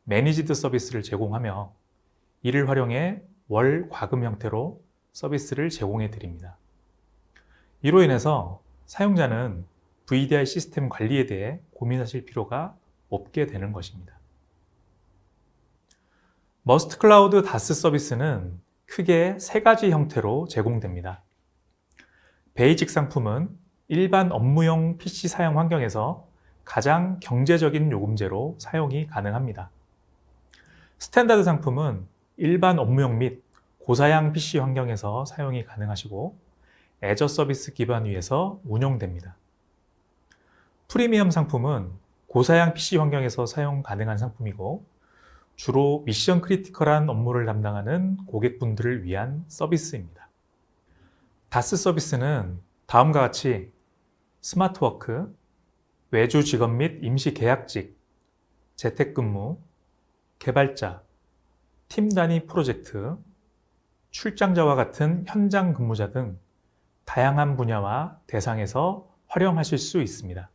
매니지드 서비스를 제공하며, 이를 활용해 월 과금 형태로 서비스를 제공해 드립니다. 이로 인해서 사용자는 VDI 시스템 관리에 대해 고민하실 필요가 없게 되는 것입니다. 머스트 클라우드 다스 서비스는 크게 3가지 형태로 제공됩니다. 베이직 상품은 일반 업무용 PC 사용 환경에서 가장 경제적인 요금제로 사용이 가능합니다. 스탠다드 상품은 일반 업무용 및 고사양 PC 환경에서 사용이 가능하시고 애저 서비스 기반 위에서 운용됩니다. 프리미엄 상품은 고사양 PC 환경에서 사용 가능한 상품이고, 주로 미션 크리티컬한 업무를 담당하는 고객분들을 위한 서비스입니다. 다스 서비스는 다음과 같이 스마트워크, 외주 직업 및 임시 계약직, 재택근무, 개발자, 팀 단위 프로젝트, 출장자와 같은 현장 근무자 등 다양한 분야와 대상에서 활용하실 수 있습니다.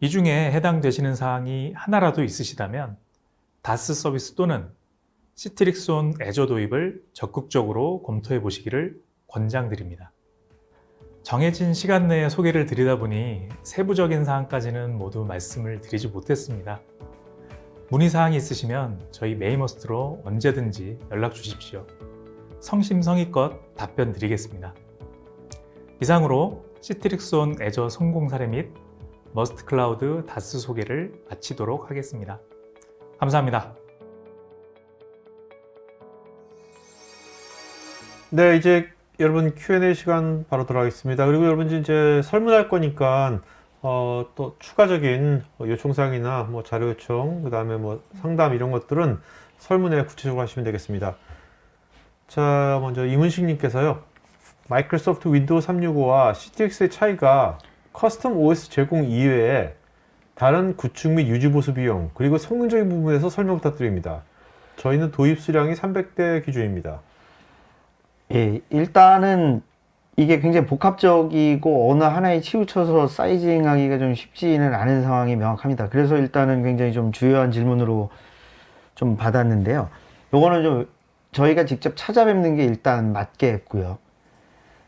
이 중에 해당되시는 사항이 하나라도 있으시다면 다스 서비스 또는 시트릭스온 애저 도입을 적극적으로 검토해 보시기를 권장드립니다. 정해진 시간 내에 소개를 드리다 보니 세부적인 사항까지는 모두 말씀을 드리지 못했습니다. 문의사항이 있으시면 저희 메이머스트로 언제든지 연락 주십시오. 성심성의껏 답변 드리겠습니다. 이상으로 시트릭스온 애저 성공 사례 및 머스트 클라우드 다스 소개를 마치도록 하겠습니다. 감사합니다. 네, 이제 여러분 Q&A 시간 바로 들어가겠습니다. 그리고 여러분 이제 설문할 거니까 또 추가적인 요청사항이나 뭐 자료 요청, 그 다음에 뭐 상담 이런 것들은 설문에 구체적으로 하시면 되겠습니다. 자, 먼저 이문식님께서요. 마이크로소프트 윈도우 365와 CTX의 차이가 커스텀 OS 제공 이외에 다른 구축 및 유지 보수 비용, 그리고 성능적인 부분에서 설명 부탁드립니다. 저희는 도입 수량이 300대 기준입니다. 예, 일단은 이게 굉장히 복합적이고 어느 하나에 치우쳐서 사이징하기가 좀 쉽지는 않은 상황이 명확합니다. 그래서 일단은 굉장히 좀 주요한 질문으로 좀 받았는데요. 요거는 좀 저희가 직접 찾아뵙는 게 일단 맞겠고요.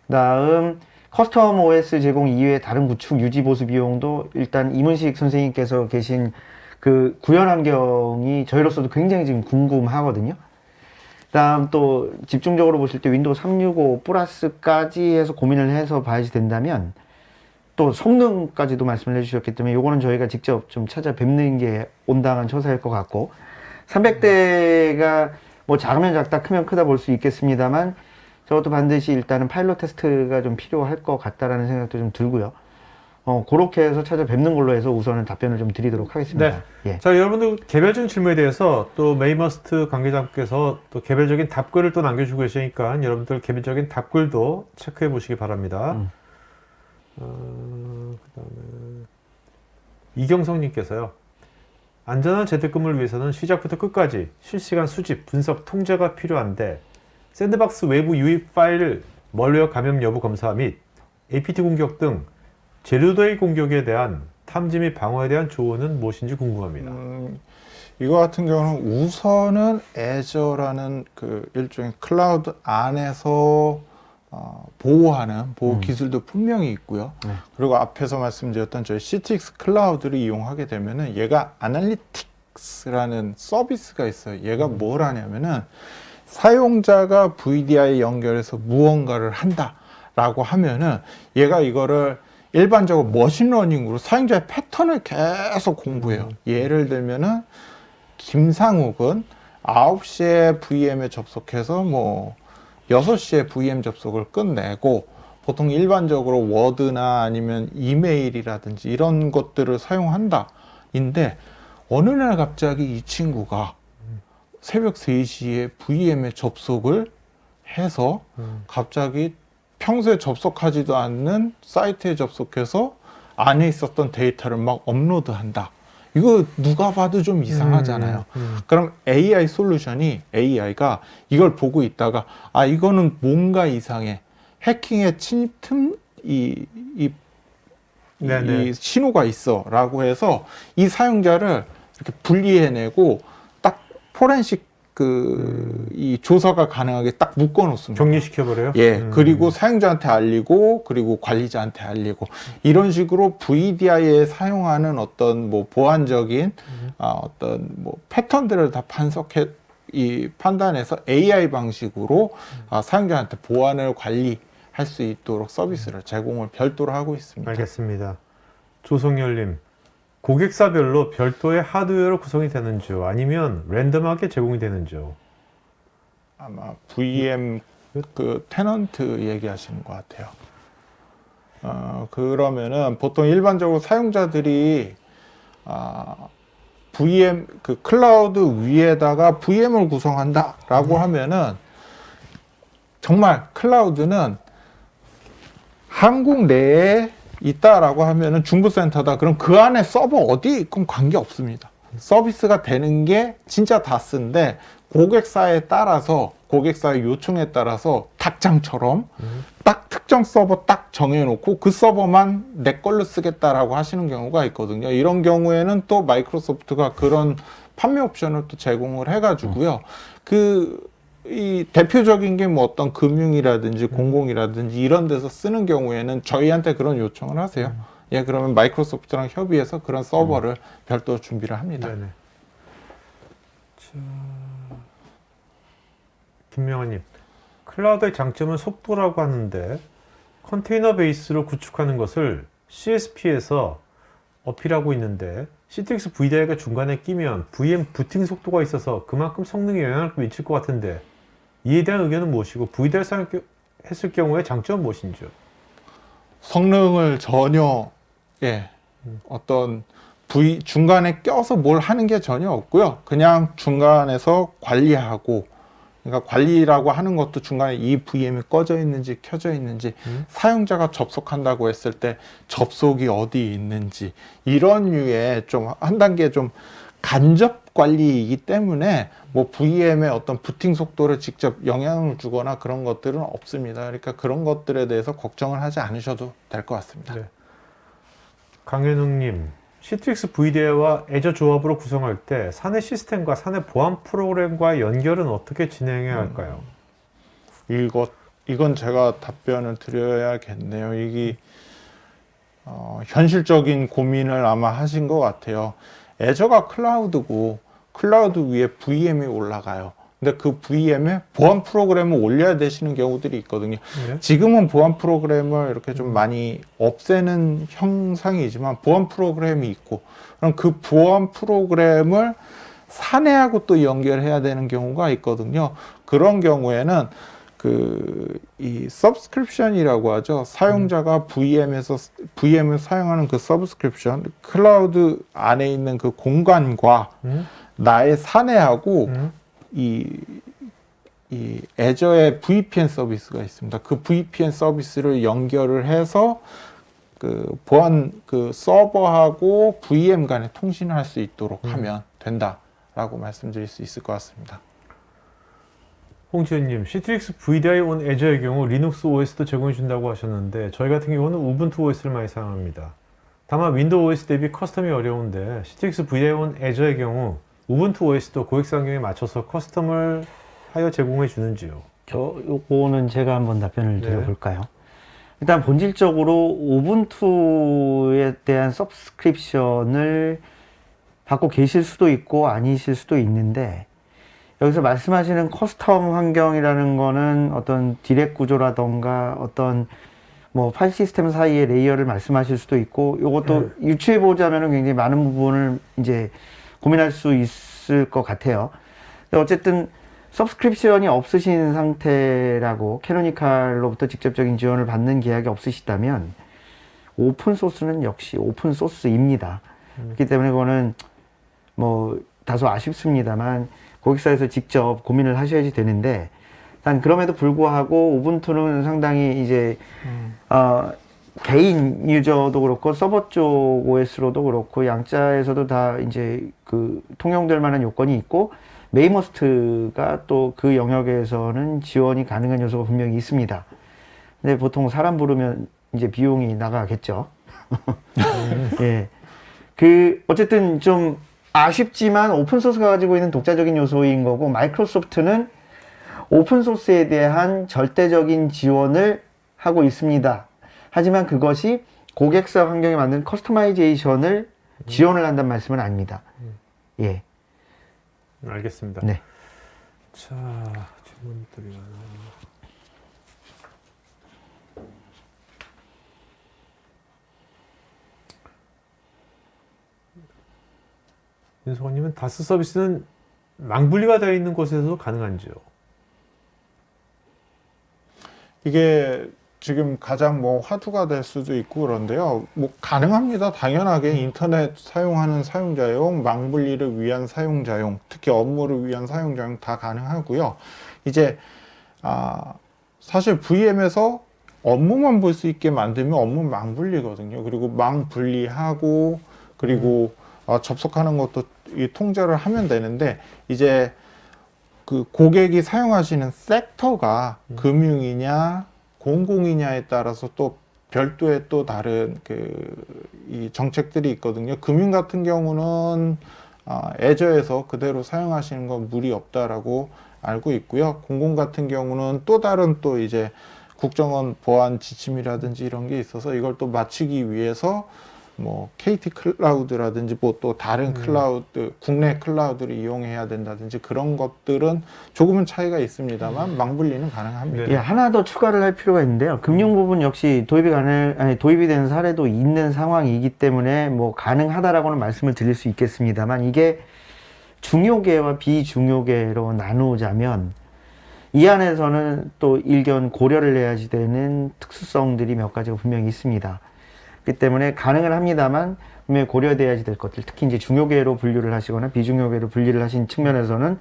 그 다음 커스텀 OS 제공 이외에 다른 구축 유지 보수 비용도 일단 이문식 선생님께서 계신 그 구현 환경이 저희로서도 굉장히 지금 궁금하거든요. 다음 또 집중적으로 보실 때 윈도우 365 플러스까지 해서 고민을 해서 봐야지 된다면 또 성능까지도 말씀을 해주셨기 때문에 요거는 저희가 직접 좀 찾아뵙는 게 온당한 처사일 것 같고, 300대가 뭐 작으면 작다 크면 크다 볼 수 있겠습니다만 저것도 반드시 일단은 파일럿 테스트가 좀 필요할 것 같다라는 생각도 좀 들고요. 그렇게 해서 찾아뵙는 걸로 해서 우선은 답변을 좀 드리도록 하겠습니다. 네. 예. 자, 여러분들 개별적인 질문에 대해서 또 메이머스트 관계자분께서 또 개별적인 답글을 또 남겨주고 계시니까 여러분들 개별적인 답글도 체크해 보시기 바랍니다. 그다음에 이경성님께서요. 안전한 재택근무를 위해서는 시작부터 끝까지 실시간 수집, 분석, 통제가 필요한데 샌드박스 외부 유입 파일 멀웨어 감염 여부 검사 및 APT 공격 등 제로데이 공격에 대한 탐지 및 방어에 대한 조언은 무엇인지 궁금합니다. 이거 같은 경우는 우선은 애저라는 그 일종의 클라우드 안에서 보호하는 보호 기술도 분명히 있고요. 그리고 앞에서 말씀드렸던 저희 CTX 클라우드를 이용하게 되면은 얘가 아날리틱스라는 서비스가 있어요. 얘가 뭘 하냐면은 사용자가 VDI 연결해서 무언가를 한다라고 하면은 얘가 이거를 일반적으로 머신러닝으로 사용자의 패턴을 계속 공부해요. 예를 들면은 김상욱은 9시에 VM에 접속해서 뭐 6시에 VM 접속을 끝내고 보통 일반적으로 워드나 아니면 이메일이라든지 이런 것들을 사용한다. 인데 어느 날 갑자기 이 친구가 새벽 3시에 VM에 접속을 해서 갑자기 평소에 접속하지도 않는 사이트에 접속해서 안에 있었던 데이터를 막 업로드한다. 이거 누가 봐도 좀 이상하잖아요. 그럼 AI 솔루션이 AI가 이걸 보고 있다가 아 이거는 뭔가 이상해. 해킹의 침입 이 신호가 있어 라고 해서 이 사용자를 이렇게 분리해내고 딱 포렌식 이 조사가 가능하게 딱 묶어 놓습니다. 격리시켜버려요? 예, 그리고 사용자한테 알리고, 그리고 관리자한테 알리고, 이런 식으로 VDI에 사용하는 어떤 뭐 보안적인, 어떤 뭐 패턴들을 다 판단해서 AI 방식으로 사용자한테 보안을 관리할 수 있도록 서비스를 제공을 별도로 하고 있습니다. 알겠습니다. 조성열님, 고객사별로 별도의 하드웨어로 구성이 되는지요? 아니면 랜덤하게 제공이 되는지요? 아마 VM 테넌트 얘기하시는 것 같아요. 그러면은 보통 일반적으로 사용자들이 VM 클라우드 위에다가 VM을 구성한다라고 하면은 정말 클라우드는 한국 내에 있다라고 하면은 중부센터다. 그럼 그 안에 서버 어디에 있건 관계 없습니다. 서비스가 되는 게 진짜 다스인데 고객사에 따라서 고객사의 요청에 따라서 닭장처럼 딱 특정 서버 딱 정해놓고 그 서버만 내 걸로 쓰겠다라고 하시는 경우가 있거든요. 이런 경우에는 또 마이크로소프트가 그런 판매 옵션을 또 제공을 해가지고요. 이 대표적인 게 뭐 어떤 금융이라든지 공공이라든지 이런 데서 쓰는 경우에는 저희한테 그런 요청을 하세요. 예, 그러면 마이크로소프트랑 협의해서 그런 서버를 별도로 준비를 합니다. 네네. 김명환님, 클라우드의 장점은 속도라고 하는데 컨테이너 베이스로 구축하는 것을 CSP에서 어필하고 있는데 CTX VDI가 중간에 끼면 VM 부팅 속도가 있어서 그만큼 성능에 영향을 미칠 것 같은데 이에 대한 의견은 무엇이고 VDI를 사용했을 경우에 장점은 무엇인지요? 성능을 전혀 어떤 중간에 껴서 뭘 하는 게 전혀 없고요. 그냥 중간에서 관리하고, 그러니까 관리라고 하는 것도 중간에 이 VM이 꺼져 있는지 켜져 있는지 사용자가 접속한다고 했을 때 접속이 어디 있는지 이런 류의 좀 한 단계 좀 간접 관리이기 때문에 뭐 VM의 어떤 부팅 속도를 직접 영향을 주거나 그런 것들은 없습니다. 그러니까 그런 것들에 대해서 걱정을 하지 않으셔도 될 것 같습니다. 네. 강현웅님, CTX VDI와 애저 조합으로 구성할 때 사내 시스템과 사내 보안 프로그램과의 연결은 어떻게 진행해야 할까요? 이건 제가 답변을 드려야겠네요. 이게 현실적인 고민을 아마 하신 것 같아요. 애저가 클라우드고 클라우드 위에 VM이 올라가요. 근데 그 VM에 보안 프로그램을 올려야 되시는 경우들이 있거든요. 네. 지금은 보안 프로그램을 이렇게 좀 많이 없애는 형상이지만 보안 프로그램이 있고, 그럼 그 보안 프로그램을 사내하고 또 연결해야 되는 경우가 있거든요. 그런 경우에는 이 서브스크립션이라고 하죠. 사용자가 VM을 사용하는 그 서브스크립션, 클라우드 안에 있는 그 공간과 나의 사내하고 이 애저의 VPN 서비스가 있습니다. 그 VPN 서비스를 연결을 해서 보안 서버하고 VM 간에 통신을 할 수 있도록 하면 된다라고 말씀드릴 수 있을 것 같습니다. 홍지현님, CTX VDI on 애저의 경우 리눅스 OS도 제공해 준다고 하셨는데 저희 같은 경우는 우분투 OS를 많이 사용합니다. 다만 윈도우 OS 대비 커스텀이 어려운데 CTX VDI on 애저의 경우 우분투 OS도 고객사 환경에 맞춰서 커스텀을 하여 제공해 주는지요? 요거는 제가 한번 답변을 드려볼까요? 일단 본질적으로 우분투에 대한 서브스크립션을 받고 계실 수도 있고 아니실 수도 있는데, 여기서 말씀하시는 커스텀 환경이라는 거는 어떤 디렉 구조라던가 어떤 뭐 파일 시스템 사이의 레이어를 말씀하실 수도 있고, 요것도 유추해 보자면은 굉장히 많은 부분을 이제 고민할 수 있을 것 같아요. 근데 어쨌든 서브스크립션이 없으신 상태라고 캐노니칼로부터 직접적인 지원을 받는 계약이 없으시다면 오픈 소스는 역시 오픈 소스입니다. 그렇기 때문에 그거는 뭐 다소 아쉽습니다만 고객사에서 직접 고민을 하셔야지 되는데, 단 그럼에도 불구하고 우분투는 상당히 이제 개인 유저도 그렇고 서버 쪽 OS로도 그렇고 양자에서도 다 이제 그 통용될 만한 요건이 있고, 메이머스트가 또 그 영역에서는 지원이 가능한 요소가 분명히 있습니다. 근데 보통 사람 부르면 이제 비용이 나가겠죠. 예. 그 어쨌든 좀 아쉽지만 오픈소스가 가지고 있는 독자적인 요소인 거고, 마이크로소프트는 오픈소스에 대한 절대적인 지원을 하고 있습니다. 하지만 그것이 고객사 환경에 맞는 커스터마이제이션을 지원을 한다는 말씀은 아닙니다. 예. 알겠습니다. 네. 자, 질문들이 윤성호님은 다스 서비스는 망분리가 되어 있는 곳에서도 가능한지요? 이게 지금 가장 뭐 화두가 될 수도 있고 그런데요. 뭐 가능합니다. 당연하게 인터넷 사용하는 사용자용, 망분리를 위한 사용자용, 특히 업무를 위한 사용자용 다 가능하고요. 이제 사실 VM에서 업무만 볼 수 있게 만들면 업무 망분리거든요. 그리고 망분리하고 그리고 접속하는 것도 이 통제를 하면 되는데, 이제 그 고객이 사용하시는 섹터가 금융이냐 공공이냐에 따라서 또 별도의 또 다른 이 정책들이 있거든요. 금융 같은 경우는 애저에서 그대로 사용하시는 건 무리 없다라고 알고 있고요. 공공 같은 경우는 또 다른 또 이제 국정원 보안 지침이라든지 이런 게 있어서 이걸 또 맞추기 위해서 뭐 KT 클라우드라든지 뭐 또 다른 클라우드, 국내 클라우드를 이용해야 된다든지 그런 것들은 조금은 차이가 있습니다만 망분리는 가능합니다. 예, 하나 더 추가를 할 필요가 있는데요. 금융 부분 역시 도입이 되는 사례도 있는 상황이기 때문에 뭐 가능하다라고는 말씀을 드릴 수 있겠습니다만, 이게 중요계와 비중요계로 나누자면 이 안에서는 또 일견 고려를 해야지 되는 특수성들이 몇 가지가 분명히 있습니다. 그렇기 때문에 가능은 합니다만 분명히 고려돼야지 될 것들, 특히 이제 중요계로 분류를 하시거나 비중요계로 분리를 하신 측면에서는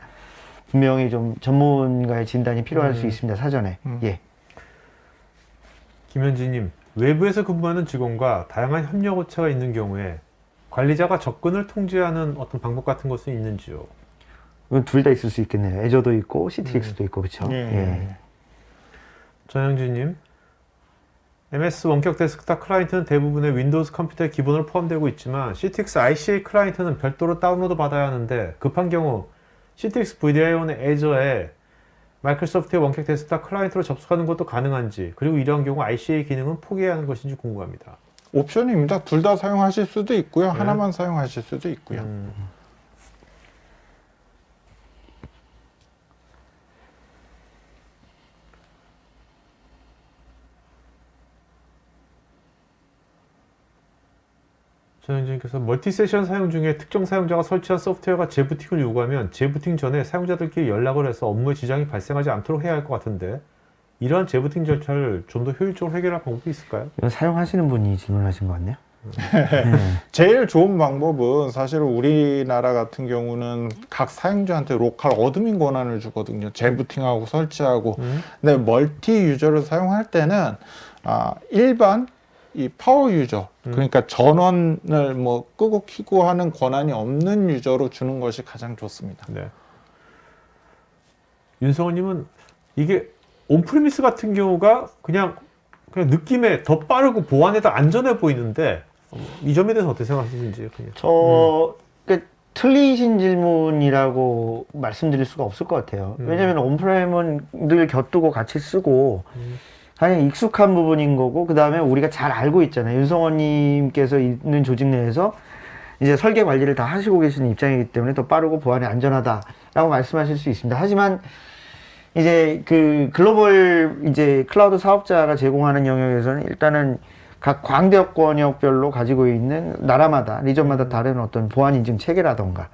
분명히 좀 전문가의 진단이 필요할 수 있습니다. 사전에. 예. 김현지님, 외부에서 근무하는 직원과 다양한 협력 업체가 있는 경우에 관리자가 접근을 통제하는 어떤 방법 같은 것은 있는지요? 둘 다 있을 수 있겠네요. 애저도 있고 시트릭스도 있고, 그렇죠. 예. 전영진님, MS 원격 데스크탑 클라이언트는 대부분의 윈도우즈 컴퓨터의 기본으로 포함되고 있지만 CTX ICA 클라이언트는 별도로 다운로드 받아야 하는데, 급한 경우 CTX VDIO는 애저에 마이크로소프트의 원격 데스크탑 클라이언트로 접속하는 것도 가능한지, 그리고 이러한 경우 ICA 기능은 포기해야 하는 것인지 궁금합니다. 옵션입니다. 둘 다 사용하실 수도 있고요. 하나만 사용하실 수도 있고요. 전현진께서 멀티세션 사용 중에 특정 사용자가 설치한 소프트웨어가 재부팅을 요구하면 재부팅 전에 사용자들끼리 연락을 해서 업무에 지장이 발생하지 않도록 해야 할 것 같은데, 이러한 재부팅 절차를 좀 더 효율적으로 해결할 방법이 있을까요? 이건 사용하시는 분이 질문하신 것 같네요. 제일 좋은 방법은 사실 우리나라 같은 경우는 각 사용자한테 로컬 어드민 권한을 주거든요. 재부팅하고 설치하고. 근데 멀티 유저를 사용할 때는 일반 이 파워 유저, 그러니까 전원을 뭐 끄고 켜고 하는 권한이 없는 유저로 주는 것이 가장 좋습니다. 네. 윤성호님은 이게 온프리미스 같은 경우가 그냥 느낌에 더 빠르고 보안에 더 안전해 보이는데, 이 점에 대해서 어떻게 생각하시는지. 그냥. 틀리신 질문이라고 말씀드릴 수가 없을 것 같아요. 왜냐면 온프레임은 늘 곁두고 같이 쓰고 가장 익숙한 부분인 거고, 그 다음에 우리가 잘 알고 있잖아요. 윤성호님께서 있는 조직 내에서 이제 설계 관리를 다 하시고 계시는 입장이기 때문에 더 빠르고 보안이 안전하다라고 말씀하실 수 있습니다. 하지만 이제 그 글로벌 이제 클라우드 사업자가 제공하는 영역에서는 일단은 각 광대역 권역별로 가지고 있는 나라마다 리전마다 다른 어떤 보안 인증 체계라던가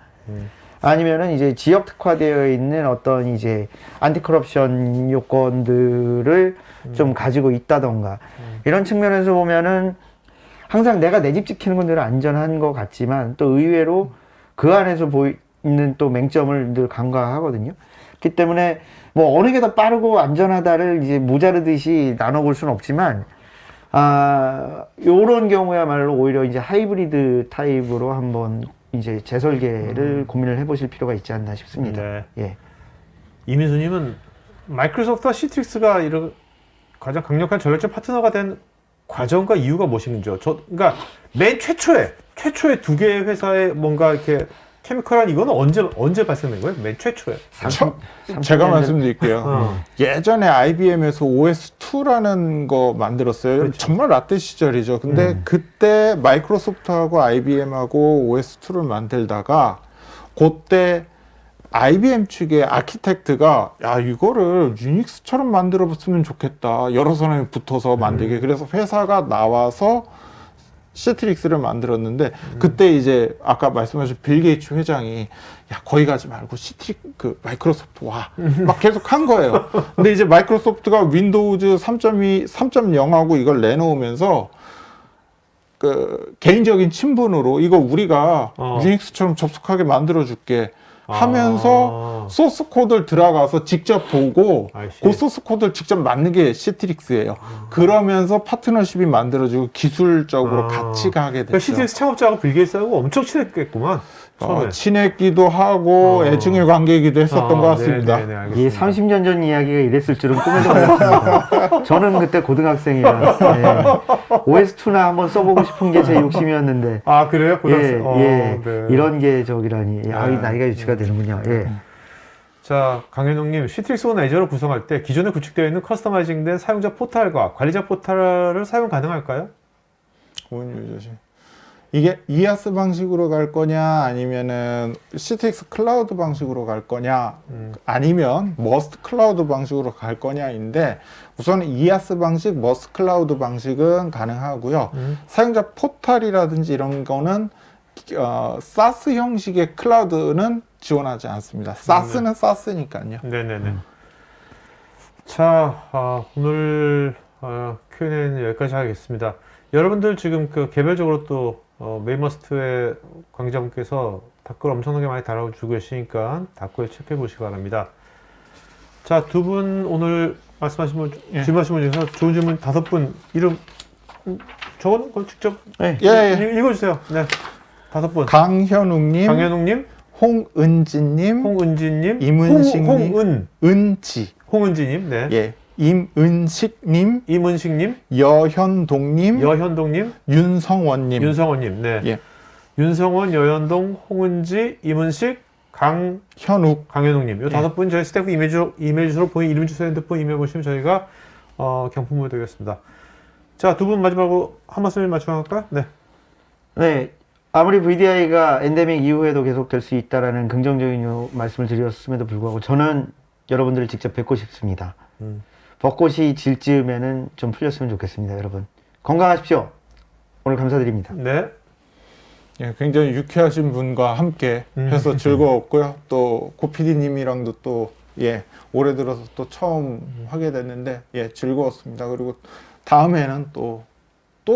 아니면은 이제 지역 특화되어 있는 어떤 이제 안티커럽션 요건들을 좀 가지고 있다던가 이런 측면에서 보면은 항상 내가 내 집 지키는 건 늘 안전한 것 같지만 또 의외로 그 안에서 보이는 또 맹점을 늘 간과하거든요. 그렇기 때문에 뭐 어느 게 더 빠르고 안전하다를 이제 모자르듯이 나눠볼 수는 없지만 요런 경우야말로 오히려 이제 하이브리드 타입으로 한번 이제 재설계를 고민을 해보실 필요가 있지 않나 싶습니다. 네. 예. 이민수님은 마이크로소프트와 시트릭스가 이런 가장 강력한 전략적 파트너가 된 과정과 이유가 무엇인지요? 그러니까 맨 최초에 두 개의 회사의 뭔가 이렇게 케미컬한 이거는 언제 발생된 거예요? 맨 최초에? 제가 말씀드릴게요. 어. 예전에 IBM에서 OS2라는 거 만들었어요. 그렇죠. 정말 라떼 시절이죠. 근데 그때 마이크로소프트하고 IBM하고 OS2를 만들다가 그때 IBM 측의 아키텍트가 야 이거를 유닉스처럼 만들었으면 좋겠다. 여러 사람이 붙어서 만들게. 그래서 회사가 나와서 시트릭스를 만들었는데 그때 이제 아까 말씀하신 빌 게이츠 회장이 야 거기 가지 말고 그 마이크로소프트 와 막 계속 한 거예요. 근데 이제 마이크로소프트가 윈도우즈 3.2, 3.0하고 이걸 내놓으면서 그 개인적인 친분으로 이거 우리가 유닉스처럼 접속하게 만들어줄게 하면서 소스 코드를 들어가서 직접 보고 그 소스 코드를 직접 만든 게 시트릭스예요. 그러면서 파트너십이 만들어지고 기술적으로 같이 가게 됐죠. 그러니까 시트릭스 창업자하고 빌 게이츠하고 엄청 친했겠구만. 처음에. 친했기도 하고 애증의 관계이기도 했었던 것 같습니다. 네네, 이 알겠습니다. 30년 전 이야기가 이랬을 줄은 꿈에도 몰랐습니다. 저는 그때 고등학생이라 OS2나 한번 써보고 싶은 게 제 욕심이었는데 아 그래요? 예, 네. 이런 게 저기라니 네. 나이가 유치가 되는군요. 예. 자, 강현웅님, 시트릭스 온 애저를 구성할 때 기존에 구축되어 있는 커스터마이징된 사용자 포탈과 관리자 포탈을 사용 가능할까요? 이게 이아스 방식으로 갈 거냐 아니면은 시트릭스 클라우드 방식으로 갈 거냐 아니면 머스트 클라우드 방식으로 갈 거냐인데 우선 이아스 방식, 머스트 클라우드 방식은 가능하고요. 사용자 포탈이라든지 이런 거는 사스 형식의 클라우드는 지원하지 않습니다. 사스는 사스니까요. 네네네. 자, 오늘 Q&A는 여기까지 하겠습니다. 여러분들 지금 그 개별적으로 또 메이머스트의 관계자분께서 댓글 엄청나게 많이 달아주고 계시니까 댓글 체크해 보시기 바랍니다. 자, 두 분 오늘 말씀하신 분, 질문하신 분 중에서 좋은 질문 5분 이름 적어놓은 걸 직접 읽어주세요. 네, 5분. 강현웅님, 강현웅님, 홍은지님, 홍은지님, 임은식님, 홍은지님, 네. 예, 임은식님, 임은식님, 여현동님, 윤성원님, 윤성원님, 네. 예. 윤성원, 여현동, 홍은지, 임은식, 강현웅님. 이 5분 저희 스태프 이메일 주소로 본인 이름, 주소, 핸드폰 이메일 보시면 저희가 경품을 드리겠습니다. 자, 두 분 마지막으로 한 말씀 마지막할까요? 네. 네. 아무리 VDI가 엔데믹 이후에도 계속 될 수 있다라는 긍정적인 말씀을 드렸음에도 불구하고 저는 여러분들을 직접 뵙고 싶습니다. 벚꽃이 질 즈음에는 좀 풀렸으면 좋겠습니다, 여러분. 건강하십시오. 오늘 감사드립니다. 네. 예, 굉장히 유쾌하신 분과 함께 해서 즐거웠고요. 또 고피디님이랑도 또 올해 들어서 또 처음 하게 됐는데 즐거웠습니다. 그리고 다음에는 또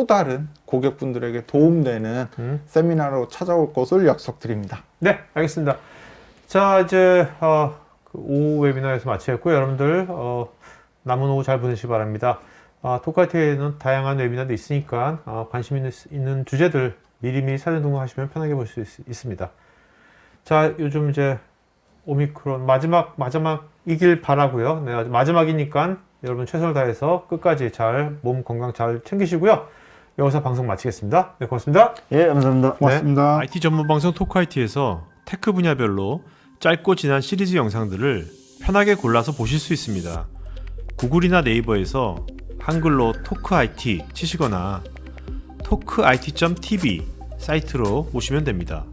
다른 고객분들에게 도움되는 세미나로 찾아올 것을 약속드립니다. 네, 알겠습니다. 자, 이제 그 오후 웨비나에서 마치겠고요. 여러분들 남은 오후 잘 보내시기 바랍니다. 토크아이티에는 다양한 웨비나도 있으니까 관심 있는 주제들 미리미리 사전 등록하시면 편하게 볼 수 있습니다. 자, 요즘 이제 오미크론 마지막이길 바라고요. 네, 마지막이니까 여러분 최선을 다해서 끝까지 몸 건강 잘 챙기시고요. 여기서 방송 마치겠습니다. 네, 고맙습니다. 예, 감사합니다. 고맙습니다. IT 전문 방송 토크아이티에서 테크 분야별로 짧고 진한 시리즈 영상들을 편하게 골라서 보실 수 있습니다. 구글이나 네이버에서 한글로 토크아이티 치시거나 토크it.tv 사이트로 오시면 됩니다.